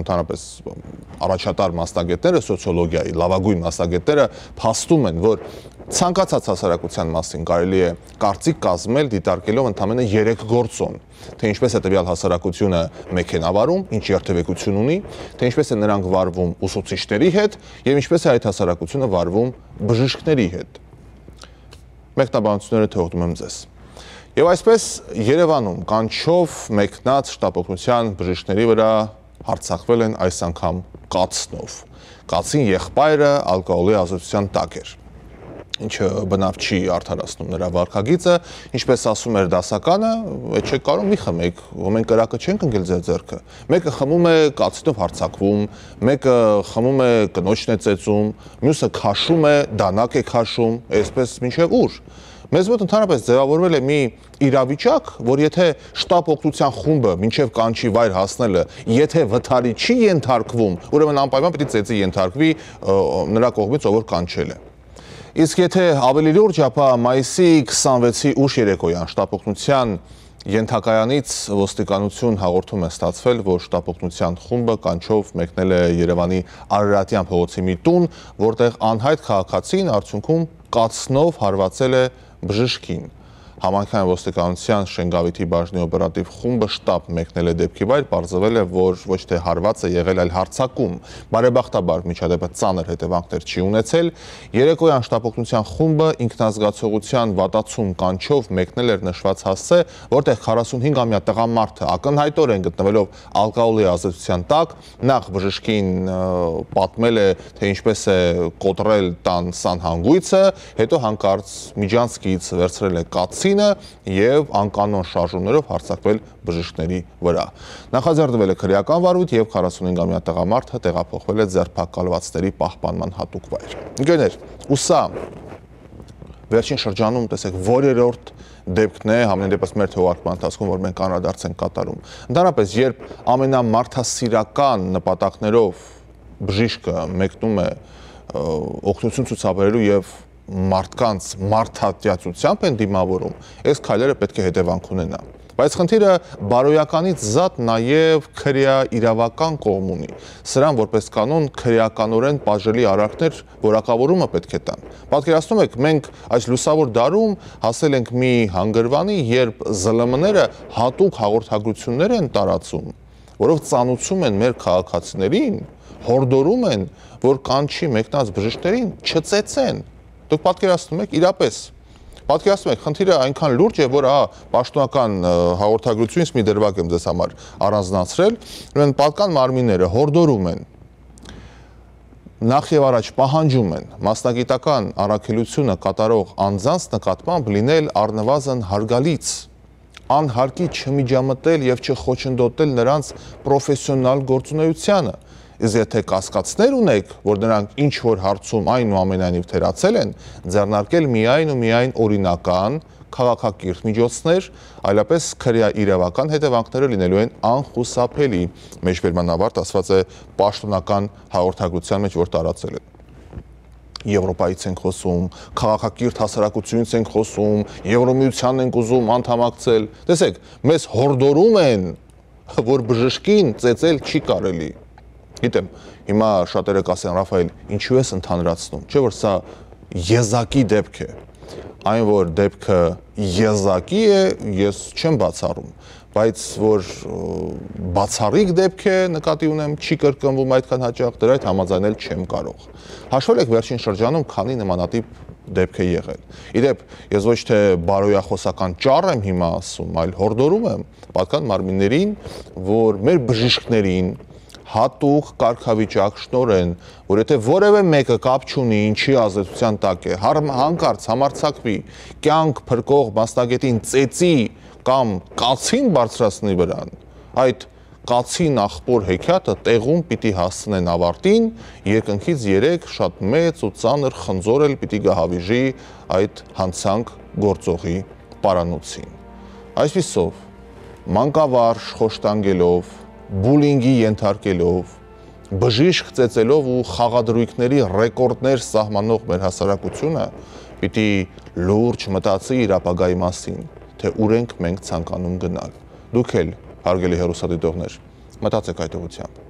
ընդհանրապես առաջատար մասնագետները, սոցիոլոգիայի լավագույն մասնագետները փաստում են, որ ցանկացած հասարակության մասին կարելի է կարծիք կազմել դիտարկելով ընդամենը 3 գործոն, թե ինչպես է տվյալ հասարակությունը մեքենա վարում, ինչ երթևեկություն ունի, թե ինչպես է նրանք վարվում ուսուցիչների հետ եւ ինչպես է այդ հասարակությունը վարվում բժիշկների հետ։ Մեկնաբանությունները թողնում եմ ձեզ։ Եվ այսպես Երևանում կանչով մեկնած շտապօգնության բժիշկների վրա հարձակվել են այս անգամ կացնով։ Կացին եղբայրը ալկոհոլի ազդեցության տակ էր, ինչը բնավ չի արդարացնում նրա վարքագիծը, ինչպես ասում էր դասականը, այդ չեք կարող մի խմեք, մենք կրակը չենք ընկել ձեր ձեռքը։ Մեկը խմում է կացնով հարձակվում, մեկը խմում է կնոջն է ծեծում, մյուսը քաշում է, դանակ է քաշում, այսպես մինչև ուր։ Մեզ մոտ ընդհանրապես ձևավորվել է մի իրավիճակ, որ եթե շտապօգնության խումբը մինչև կանչի վայր հասնելը, եթե վթարի չի ենթարկվում, ուրեմն անպայման պետք է ծեծի ենթարկվի նրա կողմից, ով որ կանչել է։ Իսկ եթե ավելի լուրջ, ապա մայիսի 26-ի ուշ երեկոյան շտապօգնության ենթակայանից ոստիկանություն հաղորդում է ստացվել, որ շտապօգնության խումբը կանչով մեկնել է Երևանի Արարատյան փողոցի մի տուն, որտեղ անհայտ քաղաքացին արդյունքում կացնով հարվածել է բժշկին։ Համայնքային ոստիկանության Շենգավիթի բաժնի օպերատիվ խումբը շտապ մեկնել է դեպքի վայր, պարզվել է, որ ոչ թե հարվածը եղել, այլ հարձակում։ Բարեբախտաբար միջադեպը ծանր հետևանքներ չի ունեցել։ Երեկոյան շտապօգնության խումբը ինքնազգացողության վատացում կանչով մեկնել էր նշված հասցե, որտեղ 45-ամյա տղամարդը ակնհայտորեն գտնվելով ալկոհոլի ազդեցության տակ, նախ բժշկին պատմել է, թե ինչպես է կոտրել տան սանհանգույցը, հետո հանկարծ միջանցքից վերցրել է կացի եւ անկանոն շարժումներով հարձակվել բժիշկների վրա։ Նախաձեռնվել է քրեական վարույթ եւ 45-ամյա տղամարդը տեղափոխվել է ձերբակալվածների պահպանման հատուկ վայր։ Ընկերներ, ու սա վերջին շրջանում տեսեք որերորդ դեպքն է, համենայն դեպս մեր թողարկման ընթացքում, որ մենք անդրադարձ ենք կատարում։ Ընդհանրապես, երբ ամենամարդասիրական նպատակներով բժիշկը մեկնում է օգնություն ցուցաբերելու եւ մարդկանց մարդատյացությամբ են դիմավորում, այս քայլերը պետք է հետևանք ունենա։ Բայց խնդիրը բարոյականից զատ նաև քրեա իրավական կողմ ունի։ Սրան որպես կանոն քրեականորեն բաժելի արարքներ որակավորումը պետք է տան։ Պատկերացնում եք, մենք այս լուսավոր դարում հասել ենք մի հանգրվանի, երբ ԶԼՄ-ները հատուկ հաղորդագրություններ են տարածում, որով ծանուցում են մեր քաղաքացիներին, հորդորում են, որ կանչի մեկնած բժիշկներին չծեծեն։ Դուք պատկերացնում եք, իրապես պատկերացնում եք, խնդիրը այնքան լուրջ է, որ պաշտոնական հաղորդագրությունից մի դրվագ եմ ձեզ համար առանձնացրել, ուրեմն պատկան մարմինները հորդորում են, նախ եւ առաջ պահանջում են մասնագիտական առաքելությունը կատարող անձանց նկատմամբ լինել առնվազն հարգալից, անհարկի չմիջամտել եւ չխոչընդոտել նրանց պրոֆեսիոնալ գործունեությանը։ Իսկ եթե կասկածներ ունեք, որ նրանք ինչ որ հարցում այնուամենայնիվ թերացել են, ձեռնարկել միայն ու միայն օրինական քաղաքակիրթ միջոցներ, այլապես քրեա իրավական հետևանքները լինելու են անխուսափելի, մեջբերմանավարտ ասված է պաշտոնական հաղորդագրության մեջ, որ տարածել են։ Եվրոպայից ենք խոսում, քաղաքակիրթ հասարակությունից ենք խոսում, Եվրոմիությանն ենք ուզում անդամակցել։ Տեսեք, մեզ հորդորում են, որ բժշկին ծեծել չի կարելի։ Գիտեմ, հիմա շատերը կասեն, Ռաֆայել, ինչու ես ընդհանրացնում, չէ՞ որ սա եզակի դեպք է։ Այն որ դեպքը եզակի է, ես չեմ բացառում, բայց որ բացառիկ դեպք է, նկատի ունեմ, չի կրկնվում այդքան հաճախ, դրա հետ համաձայնել չեմ կարող։ Հաշվել եք վերջին շրջանում քանի նմանատիպ դեպք է եղել։ Իդեպ, ես ոչ թե բարոյախոսական ճառ եմ հիմա ասում, այլ հորդորում եմ պատկան մարմիններին, որ մեր բժիշկներին հատուկ կարգավիճակ շնորհեն, որ եթե որևէ մեկը կապ չունի, ինչի ազդեցության տակ է, հանկարծ համարձակվի կյանք փրկող մասնագետին ծեծի կամ կացին բարձրացնի վրան, այդ կացին աղբոր հեքիաթը տեղում պիտի հասցնեն ավարտին, երկնքից երեք շատ մեծ ու ծանր խնձոր էլ պիտի գահավիժի այդ հանցանք գործողի պարանոցին։ Այսպիսով, մանկավարժ խոշտանգելով, բուլինգի ենթարկելով, բժիշկ ծեծելով ու խաղադրույքների ռեկորդներ սահմանող մեր հասարակությունը պիտի լուրջ մտածի իր ապագայի մասին, թե ուր ենք մենք ցանկանում գնալ։ Դուք էլ, հարգելի հեռուստադիտողներ, մտածեք այդ ուղղությամբ։